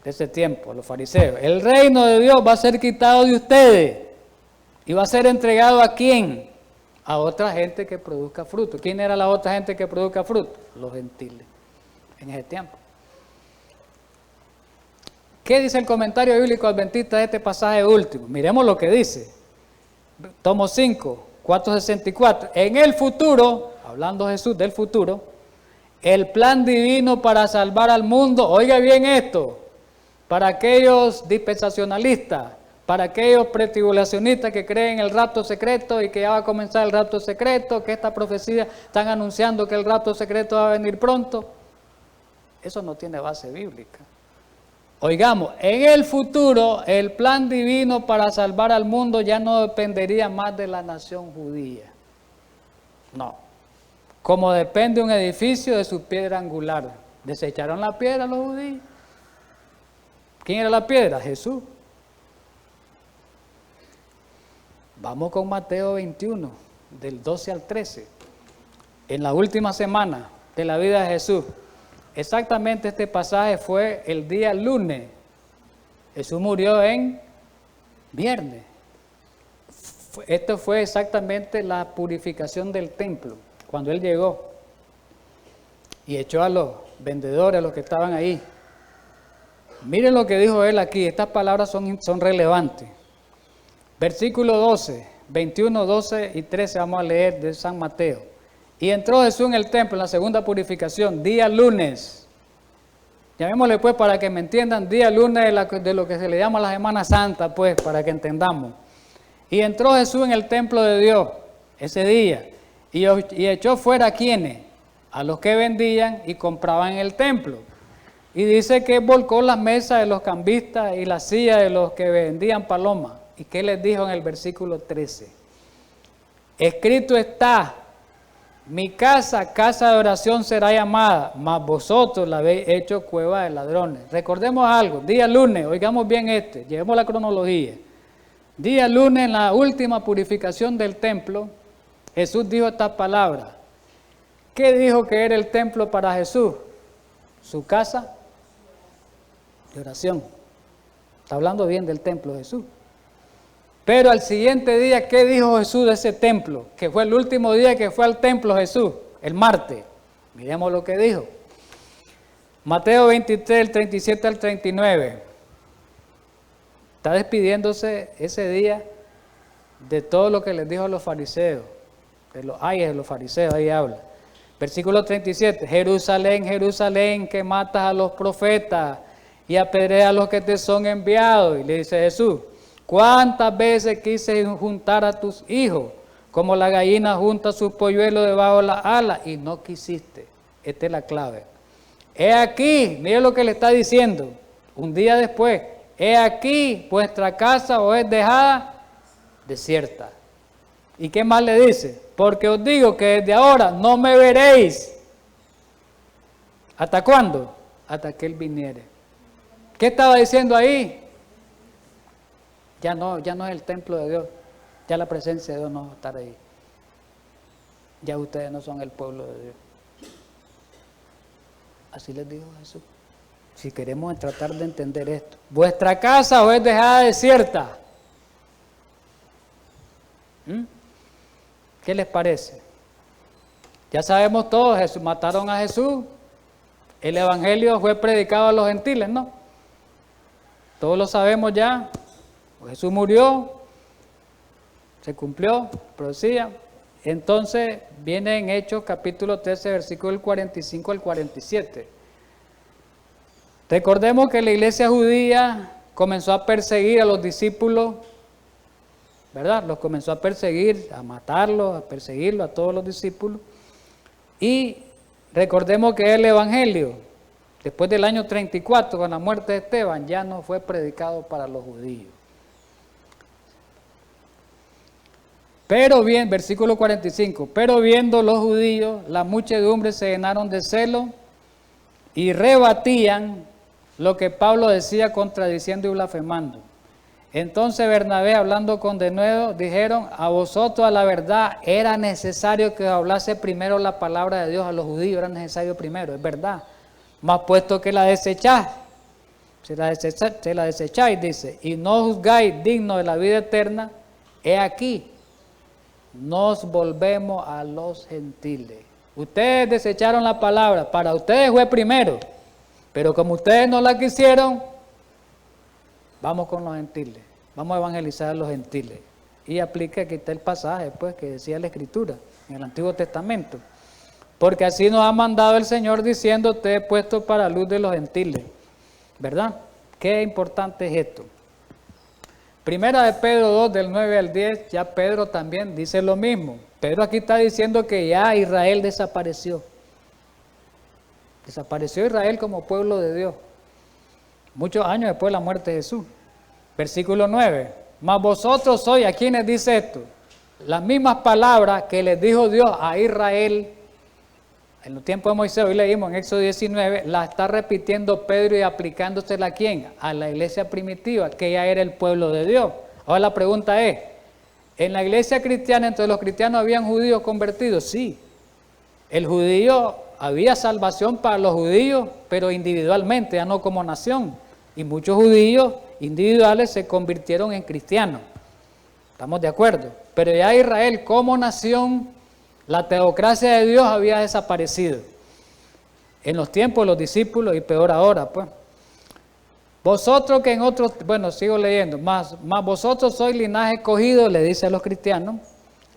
de ese tiempo, a los fariseos. El reino de Dios va a ser quitado de ustedes y va a ser entregado ¿a quién? A otra gente que produzca fruto. ¿Quién era la otra gente que produzca fruto? Los gentiles en ese tiempo. ¿Qué dice el comentario bíblico adventista de este pasaje último? Miremos lo que dice. Tomo 5, 464. En el futuro, hablando Jesús del futuro, el plan divino para salvar al mundo, oiga bien esto, para aquellos dispensacionalistas, para aquellos pretribulacionistas que creen en el rapto secreto y que ya va a comenzar el rapto secreto, que esta profecía están anunciando que el rapto secreto va a venir pronto, eso no tiene base bíblica. Oigamos, en el futuro el plan divino para salvar al mundo ya no dependería más de la nación judía. No. Como depende un edificio de su piedra angular. ¿Desecharon la piedra los judíos? ¿Quién era la piedra? Jesús. Vamos con Mateo 21, del 12 al 13. En la última semana de la vida de Jesús. Exactamente este pasaje fue el día lunes. Jesús murió en viernes. Esto fue exactamente la purificación del templo, cuando Él llegó y echó a los vendedores, a los que estaban ahí. Miren lo que dijo Él aquí, estas palabras son relevantes. Versículo 12, 21, 12 y 13 vamos a leer de San Mateo. Y entró Jesús en el templo en la segunda purificación, día lunes. Llamémosle pues para que me entiendan, día lunes de lo que se le llama la Semana Santa, pues, para que entendamos. Y entró Jesús en el templo de Dios ese día y echó fuera ¿a quiénes? A los que vendían y compraban en el templo. Y dice que volcó las mesas de los cambistas y las sillas de los que vendían palomas. ¿Y qué les dijo en el versículo 13? Escrito está, mi casa, casa de oración será llamada, mas vosotros la habéis hecho cueva de ladrones. Recordemos algo, día lunes, oigamos bien llevemos la cronología. Día lunes, en la última purificación del templo, Jesús dijo estas palabras. ¿Qué dijo que era el templo para Jesús? Su casa de oración. Está hablando bien del templo de Jesús. Pero al siguiente día, ¿qué dijo Jesús de ese templo? Que fue el último día que fue al templo Jesús, el martes. Miremos lo que dijo. Mateo 23, el 37 al 39. Está despidiéndose ese día de todo lo que les dijo a los fariseos. De los ayes de los fariseos, ahí habla. Versículo 37. Jerusalén, Jerusalén, que matas a los profetas y apedreas a los que te son enviados. Y le dice Jesús, ¿cuántas veces quise juntar a tus hijos, como la gallina junta sus polluelos debajo de las alas, y no quisiste? Esta es la clave. He aquí, mire lo que le está diciendo, un día después, he aquí, vuestra casa os es dejada desierta. ¿Y qué más le dice? Porque os digo que desde ahora no me veréis. ¿Hasta cuándo? Hasta que Él viniere. ¿Qué estaba diciendo ahí? Ya no es el templo de Dios, ya la presencia de Dios no va a estar ahí. Ya ustedes no son el pueblo de Dios. Así les dijo Jesús. Si queremos tratar de entender esto, vuestra casa os es dejada desierta. ¿Qué les parece? Ya sabemos todos, mataron a Jesús, el evangelio fue predicado a los gentiles, ¿no? Todos lo sabemos ya. Jesús murió, se cumplió, profecía. Entonces viene en Hechos capítulo 13, versículo del 45 al 47. Recordemos que la iglesia judía comenzó a perseguir a los discípulos, ¿verdad? Los comenzó a perseguir, a matarlos, a perseguirlos, a todos los discípulos. Y recordemos que el Evangelio, después del año 34, con la muerte de Esteban, ya no fue predicado para los judíos. Pero bien, versículo 45, pero viendo los judíos, la muchedumbre se llenaron de celo y rebatían lo que Pablo decía, contradiciendo y blasfemando. Entonces Bernabé, hablando con denuedo, dijeron: a vosotros a la verdad era necesario que hablase primero la palabra de Dios. A los judíos era necesario primero, es verdad. Mas puesto que la desecháis, se la desecháis, dice, y no juzgáis digno de la vida eterna, he aquí, nos volvemos a los gentiles. Ustedes desecharon la palabra, para ustedes fue primero, pero como ustedes no la quisieron, vamos con los gentiles, vamos a evangelizar a los gentiles. Y aplica, aquí está el pasaje pues que decía la Escritura en el Antiguo Testamento, porque así nos ha mandado el Señor diciendo: te he puesto para luz de los gentiles, ¿verdad? Qué importante es esto. Primera de Pedro 2, del 9 al 10, ya Pedro también dice lo mismo. Pedro aquí está diciendo que ya Israel desapareció. Desapareció Israel como pueblo de Dios, muchos años después de la muerte de Jesús. Versículo 9, mas vosotros sois, ¿a quiénes dice esto? Las mismas palabras que les dijo Dios a Israel en los tiempos de Moisés, hoy leímos en Éxodo 19, la está repitiendo Pedro y aplicándosela ¿a quién? A la iglesia primitiva, que ya era el pueblo de Dios. Ahora la pregunta es, ¿en la iglesia cristiana, entre los cristianos, habían judíos convertidos? Sí. El judío, había salvación para los judíos, pero individualmente, ya no como nación. Y muchos judíos individuales se convirtieron en cristianos. ¿Estamos de acuerdo? Pero ya Israel como nación, la teocracia de Dios había desaparecido en los tiempos de los discípulos y peor ahora, pues. Vosotros que en otros, bueno, sigo leyendo, más vosotros sois linaje escogido, le dice a los cristianos,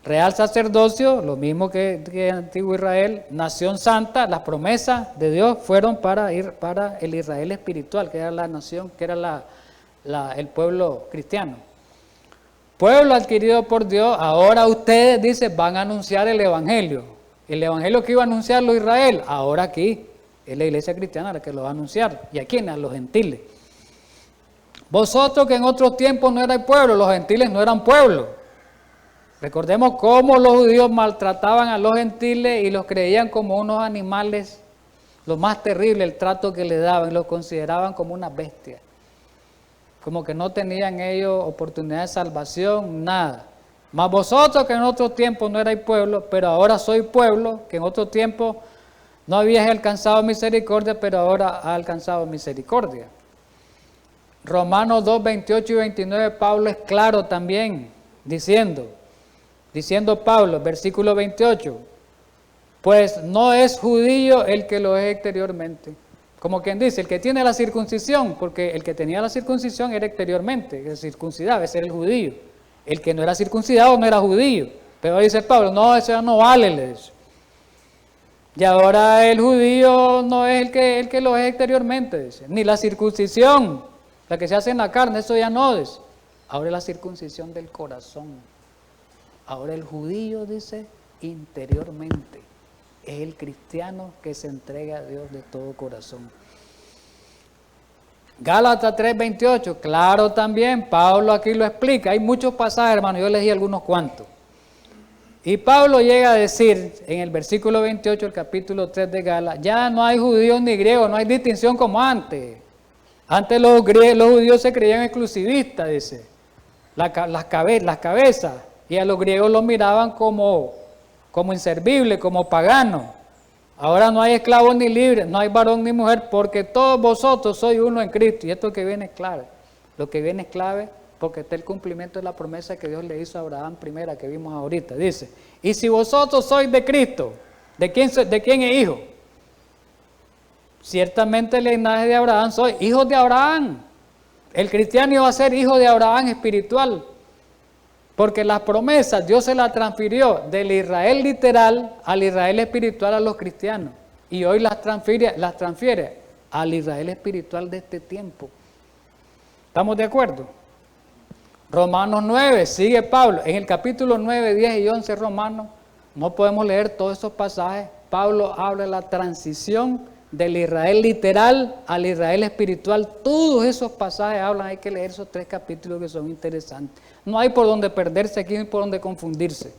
real sacerdocio, lo mismo que antiguo Israel, nación santa. Las promesas de Dios fueron para el Israel espiritual, que era la nación, que era el pueblo cristiano. Pueblo adquirido por Dios, ahora ustedes, dice, van a anunciar el Evangelio. El Evangelio que iba a anunciarlo Israel, ahora aquí es la iglesia cristiana la que lo va a anunciar. ¿Y a quiénes? A los gentiles. Vosotros que en otros tiempos no erais pueblo, los gentiles no eran pueblo. Recordemos cómo los judíos maltrataban a los gentiles y los creían como unos animales, lo más terrible, el trato que le daban, los consideraban como una bestia. Como que no tenían ellos oportunidad de salvación, nada. Mas vosotros que en otros tiempos no erais pueblo, pero ahora sois pueblo, que en otro tiempo no habíais alcanzado misericordia, pero ahora ha alcanzado misericordia. Romanos 2, 28 y 29, Pablo es claro también, diciendo Pablo, versículo 28, pues no es judío el que lo es exteriormente. Como quien dice, el que tiene la circuncisión, porque el que tenía la circuncisión era exteriormente, que se circuncidaba, ese era el judío. El que no era circuncidado no era judío. Pero dice Pablo, no, eso ya no vale, le dice. Y ahora el judío no es el que lo es exteriormente, dice. Ni la circuncisión, la que se hace en la carne, eso ya no es. Ahora es la circuncisión del corazón. Ahora el judío, dice, interiormente. Es el cristiano que se entrega a Dios de todo corazón. Gálatas 3:28, claro también, Pablo aquí lo explica. Hay muchos pasajes, hermano, yo elegí algunos cuantos. Y Pablo llega a decir en el versículo 28, el capítulo 3 de Gálatas, ya no hay judíos ni griegos, no hay distinción como antes. Antes los judíos se creían exclusivistas, dice, las cabezas, y a los griegos los miraban como inservibles, como paganos. Ahora no hay esclavos ni libres, no hay varón ni mujer, porque todos vosotros sois uno en Cristo. Y esto que viene es clave. Lo que viene es clave porque está el cumplimiento de la promesa que Dios le hizo a Abraham primera, que vimos ahorita. Dice, y si vosotros sois de Cristo, ¿de quién es hijo? Ciertamente el linaje de Abraham soy hijos de Abraham. El cristiano iba a ser hijo de Abraham espiritual. Porque las promesas Dios se las transfirió del Israel literal al Israel espiritual a los cristianos. Y hoy las transfiere al Israel espiritual de este tiempo. ¿Estamos de acuerdo? Romanos 9, sigue Pablo. En el capítulo 9, 10 y 11 Romanos, no podemos leer todos esos pasajes. Pablo habla de la transición del Israel literal al Israel espiritual. Todos esos pasajes hablan, hay que leer esos 3 capítulos que son interesantes. No hay por donde perderse aquí, ni por donde confundirse.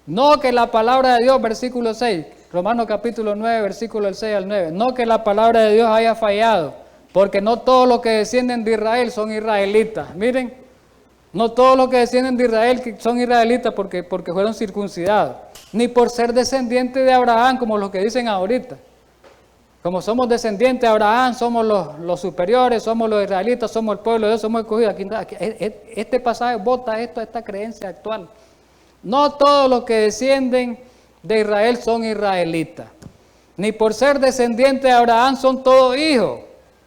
No que la palabra de Dios, versículo 6, Romanos capítulo 9, versículo del 6 al 9, no que la palabra de Dios haya fallado, porque no todos los que descienden de Israel son israelitas. Miren, no todos los que descienden de Israel son israelitas porque fueron circuncidados, ni por ser descendientes de Abraham, como los que dicen ahorita. Como somos descendientes de Abraham, somos los superiores, somos los israelitas, somos el pueblo de Dios, somos escogidos. Este pasaje bota esta creencia actual. No todos los que descienden de Israel son israelitas, ni por ser descendientes de Abraham son todos hijos,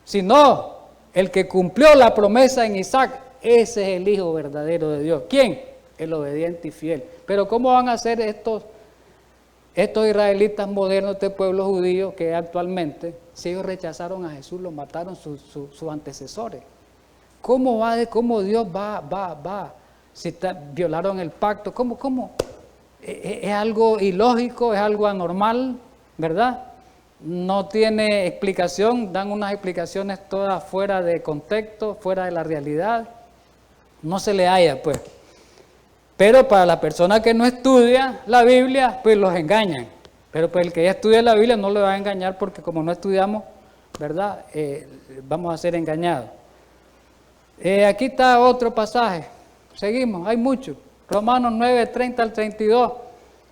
sino el que cumplió la promesa en Isaac, ese es el hijo verdadero de Dios. ¿Quién? El obediente y fiel. Pero ¿cómo van a ser estos israelitas modernos, este pueblo judío que actualmente, si ellos rechazaron a Jesús, lo mataron sus antecesores? ¿Cómo Dios va? Si violaron el pacto, ¿cómo? Es algo ilógico, es algo anormal, ¿verdad? No tiene explicación, dan unas explicaciones todas fuera de contexto, fuera de la realidad. No se le halla, pues. Pero para la persona que no estudia la Biblia, pues los engañan. Pero pues el que ya estudia la Biblia no le va a engañar porque como no estudiamos, ¿verdad? Vamos a ser engañados. Aquí está otro pasaje. Seguimos, hay muchos. Romanos 9, 30 al 32,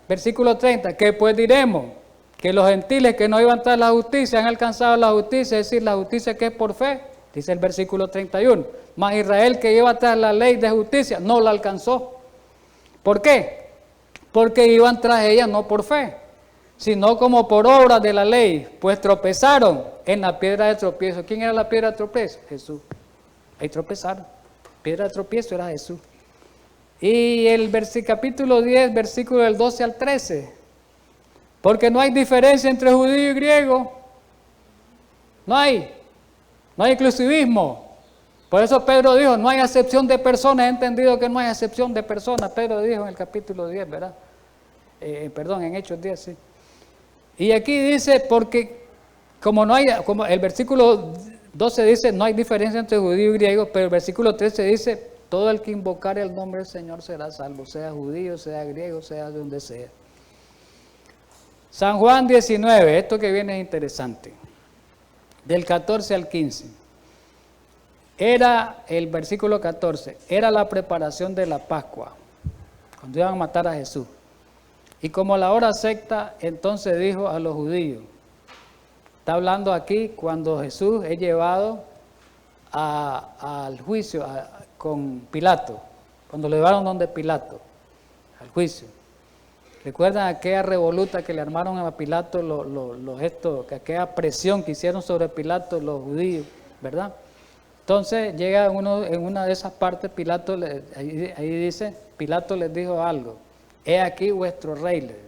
versículo 30. ¿Qué pues diremos? Que los gentiles que no iban tras la justicia han alcanzado la justicia, es decir, la justicia que es por fe, dice el versículo 31. Mas Israel que iba tras la ley de justicia no la alcanzó. ¿Por qué? Porque iban tras ella no por fe, sino como por obra de la ley, pues tropezaron en la piedra de tropiezo. ¿Quién era la piedra de tropiezo? Jesús. Ahí tropezaron. Piedra de tropiezo era Jesús. Y el capítulo 10, versículo del 12 al 13. Porque no hay diferencia entre judío y griego. No hay inclusivismo. Por eso Pedro dijo, no hay acepción de personas. He entendido que no hay acepción de personas. Pedro dijo en el capítulo 10, ¿verdad? En Hechos 10, sí. Y aquí dice, porque como el versículo 12 dice, no hay diferencia entre judío y griego, pero el versículo 13 dice, todo el que invocare el nombre del Señor será salvo, sea judío, sea griego, sea de donde sea. San Juan 19, esto que viene es interesante, del 14 al 15. Era el versículo 14, era la preparación de la Pascua, cuando iban a matar a Jesús. Y como a la hora sexta, entonces dijo a los judíos, está hablando aquí cuando Jesús es llevado al juicio con Pilato, cuando le llevaron donde Pilato, al juicio. ¿Recuerdan aquella revoluta que le armaron a Pilato, aquella presión que hicieron sobre Pilato los judíos, ¿verdad? Entonces llega en una de esas partes, Pilato, ahí dice, Pilato les dijo algo, he aquí vuestro rey, les dice.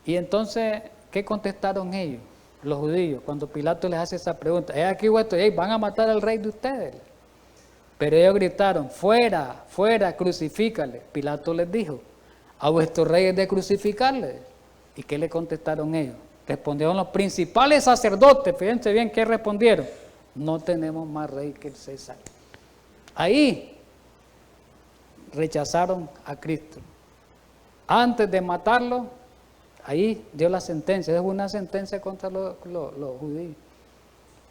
Y entonces, ¿qué contestaron ellos, los judíos, cuando Pilato les hace esa pregunta? He aquí vuestro rey, van a matar al rey de ustedes. Pero ellos gritaron, fuera, fuera, crucifícale. Pilato les dijo, a vuestro rey es de crucificarle. ¿Y qué le contestaron ellos? Respondieron los principales sacerdotes, fíjense bien qué respondieron. No tenemos más rey que el César. Ahí rechazaron a Cristo. Antes de matarlo, ahí dio la sentencia, es una sentencia contra los judíos.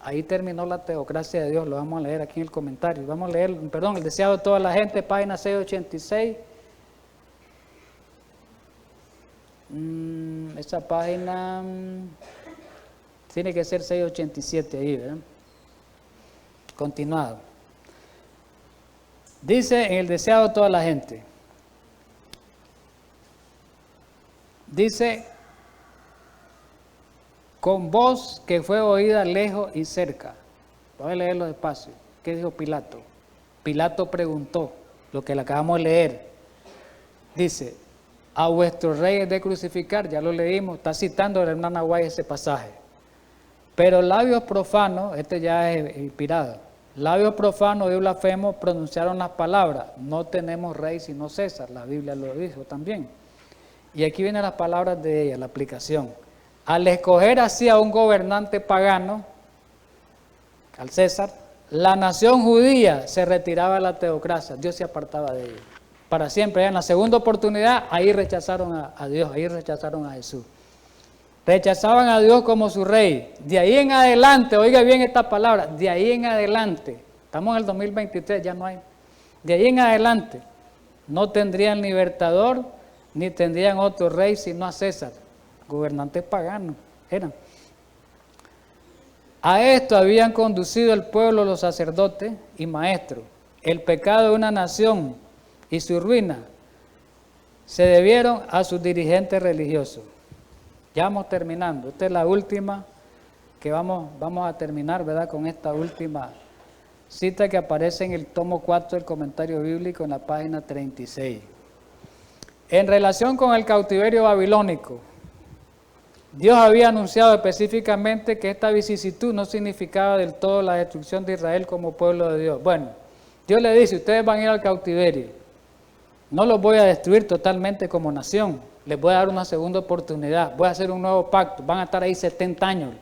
Ahí terminó la teocracia de Dios, lo vamos a leer aquí en el comentario. Vamos a leer, el deseado de toda la gente, página 686. Esa página tiene que ser 687 ahí, ¿verdad? Continuado. Dice en el deseado de toda la gente. Dice, con voz que fue oída lejos y cerca. Voy a leerlo despacio. ¿Qué dijo Pilato? Pilato preguntó, lo que le acabamos de leer. Dice, a vuestro rey es de crucificar, ya lo leímos, está citando la hermana Guay ese pasaje. Pero labios profanos, este ya es inspirado, labios profanos y blasfemos pronunciaron las palabras, no tenemos rey sino César, la Biblia lo dijo también. Y aquí vienen las palabras de ella, la aplicación. Al escoger así a un gobernante pagano, al César, la nación judía se retiraba de la teocracia, Dios se apartaba de ella. Para siempre, en la segunda oportunidad, ahí rechazaron a Dios, ahí rechazaron a Jesús. Rechazaban a Dios como su rey. De ahí en adelante, oiga bien esta palabra, de ahí en adelante, estamos en el 2023, ya no hay. De ahí en adelante, no tendrían libertador, ni tendrían otro rey, sino a César. Gobernantes paganos eran. A esto habían conducido el pueblo los sacerdotes y maestros. El pecado de una nación y su ruina se debieron a sus dirigentes religiosos. Ya vamos terminando. Esta es la última que vamos a terminar, ¿verdad? Con esta última cita que aparece en el tomo 4 del comentario bíblico en la página 36. En relación con el cautiverio babilónico, Dios había anunciado específicamente que esta vicisitud no significaba del todo la destrucción de Israel como pueblo de Dios. Bueno, Dios le dice, ustedes van a ir al cautiverio. No los voy a destruir totalmente como nación. Les voy a dar una segunda oportunidad. Voy a hacer un nuevo pacto. Van a estar ahí 70 años.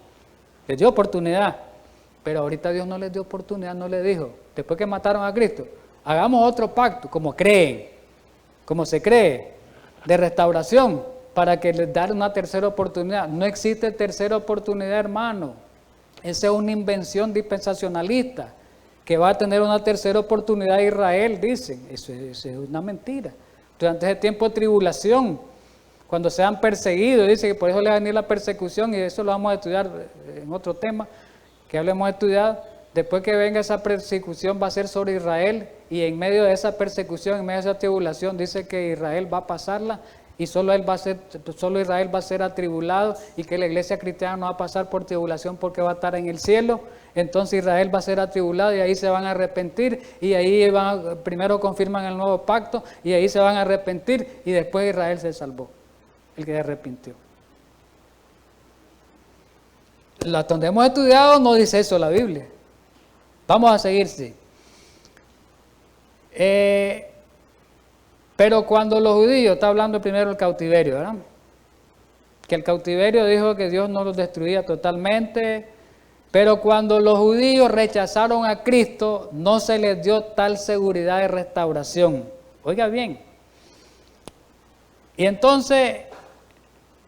Les dio oportunidad. Pero ahorita Dios no les dio oportunidad, no les dijo. Después que mataron a Cristo, hagamos otro pacto, como creen, como se cree, de restauración, para que les den una tercera oportunidad. No existe tercera oportunidad, hermano. Esa es una invención dispensacionalista, que va a tener una tercera oportunidad Israel, dicen. Eso es una mentira. Durante ese tiempo de tribulación, cuando sean perseguidos, dice que por eso le va a venir la persecución, y eso lo vamos a estudiar en otro tema, que hablemos de estudiar. Después que venga esa persecución va a ser sobre Israel, y en medio de esa persecución, en medio de esa tribulación, dice que Israel va a pasarla, y solo Israel va a ser atribulado, y que la iglesia cristiana no va a pasar por tribulación porque va a estar en el cielo. Entonces Israel va a ser atribulado y ahí se van a arrepentir, y ahí primero confirman el nuevo pacto, y ahí se van a arrepentir, y después Israel se salvó, el que se arrepintió. Donde hemos estudiado no dice eso la Biblia. Vamos a seguir, sí. Pero cuando los judíos, está hablando primero del cautiverio, ¿verdad? Que el cautiverio dijo que Dios no los destruía totalmente, pero cuando los judíos rechazaron a Cristo, no se les dio tal seguridad de restauración. Oiga bien. Y entonces,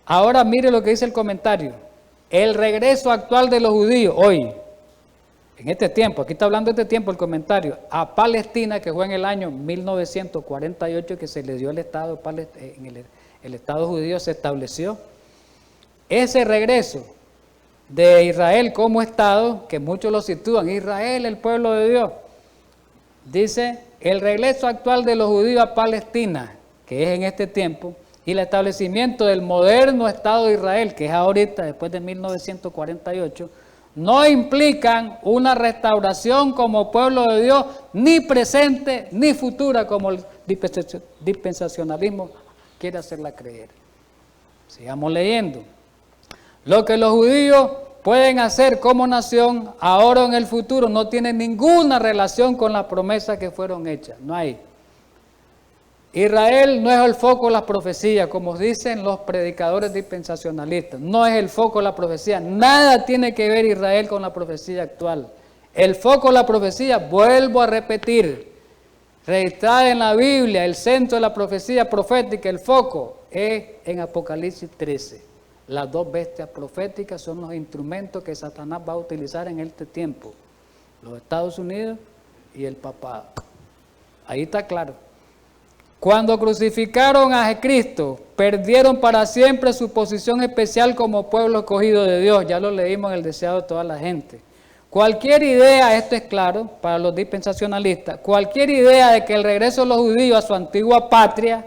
ahora mire lo que dice el comentario. El regreso actual de los judíos hoy, en este tiempo, aquí está hablando de este tiempo el comentario, a Palestina, que fue en el año 1948 que se le dio el Estado, el Estado judío se estableció. Ese regreso de Israel como Estado, que muchos lo sitúan, Israel, el pueblo de Dios, dice, el regreso actual de los judíos a Palestina, que es en este tiempo, y el establecimiento del moderno Estado de Israel, que es ahorita, después de 1948, no implican una restauración como pueblo de Dios, ni presente ni futura, como el dispensacionalismo quiere hacerla creer. Sigamos leyendo. Lo que los judíos pueden hacer como nación, ahora o en el futuro, no tiene ninguna relación con las promesas que fueron hechas. No hay. Israel no es el foco de las profecías, como dicen los predicadores dispensacionalistas. No es el foco de la profecía. Nada tiene que ver Israel con la profecía actual. El foco de la profecía, vuelvo a repetir, registrada en la Biblia, el centro de la profecía profética, el foco es en Apocalipsis 13. Las dos bestias proféticas son los instrumentos que Satanás va a utilizar en este tiempo. Los Estados Unidos y el papado. Ahí está claro. Cuando crucificaron a Cristo, perdieron para siempre su posición especial como pueblo escogido de Dios. Ya lo leímos en el deseado de toda la gente. Cualquier idea, esto es claro para los dispensacionalistas, cualquier idea de que el regreso de los judíos a su antigua patria,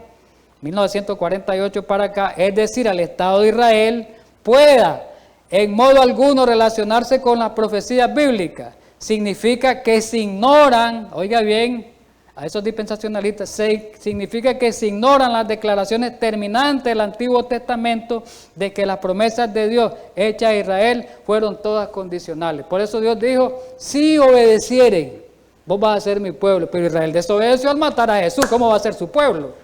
1948 para acá, es decir, al Estado de Israel, pueda en modo alguno relacionarse con las profecías bíblicas, significa que se ignoran, oiga bien, a esos dispensacionalistas, significa que se ignoran las declaraciones terminantes del Antiguo Testamento de que las promesas de Dios hechas a Israel fueron todas condicionales. Por eso Dios dijo, si obedecieren, vos vas a ser mi pueblo. Pero Israel desobedeció al matar a Jesús, ¿cómo va a ser su pueblo?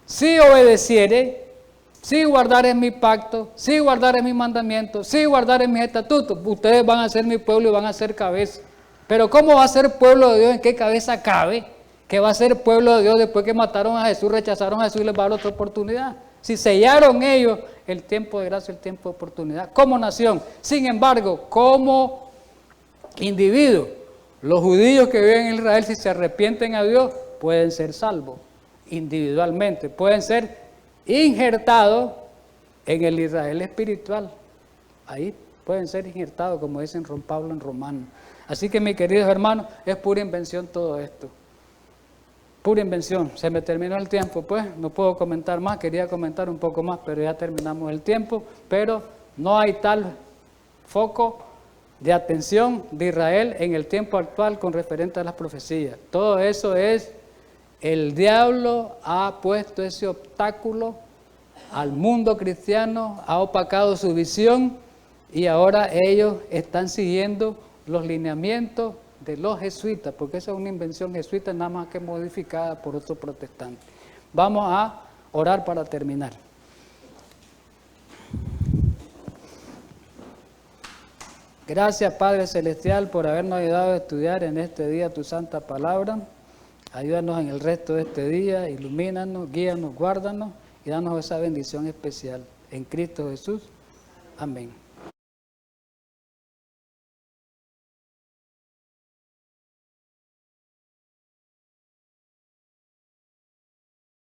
Si obedeciere, si guardares mi pacto, si guardares mis mandamientos, si guardares mis estatutos, ustedes van a ser mi pueblo y van a ser cabeza. Pero ¿cómo va a ser pueblo de Dios? ¿En qué cabeza cabe? Que va a ser pueblo de Dios después que mataron a Jesús, rechazaron a Jesús y les va a dar otra oportunidad. Si sellaron ellos el tiempo de gracia, el tiempo de oportunidad, como nación. Sin embargo, como individuo, los judíos que viven en Israel, si se arrepienten a Dios, pueden ser salvos individualmente, pueden ser injertados en el Israel espiritual. Ahí pueden ser injertados, como dice Pablo en Romanos. Así que, mis queridos hermanos, es pura invención todo esto. Pura invención. Se me terminó el tiempo, pues, no puedo comentar más, quería comentar un poco más, pero ya terminamos el tiempo. Pero no hay tal foco de atención de Israel en el tiempo actual con referente a las profecías. Todo eso es, el diablo ha puesto ese obstáculo al mundo cristiano, ha opacado su visión y ahora ellos están siguiendo los lineamientos de los jesuitas, porque esa es una invención jesuita nada más que modificada por otros protestantes. Vamos a orar para terminar. Gracias, Padre Celestial, por habernos ayudado a estudiar en este día tu santa palabra. Ayúdanos en el resto de este día, ilumínanos, guíanos, guárdanos y danos esa bendición especial. En Cristo Jesús. Amén.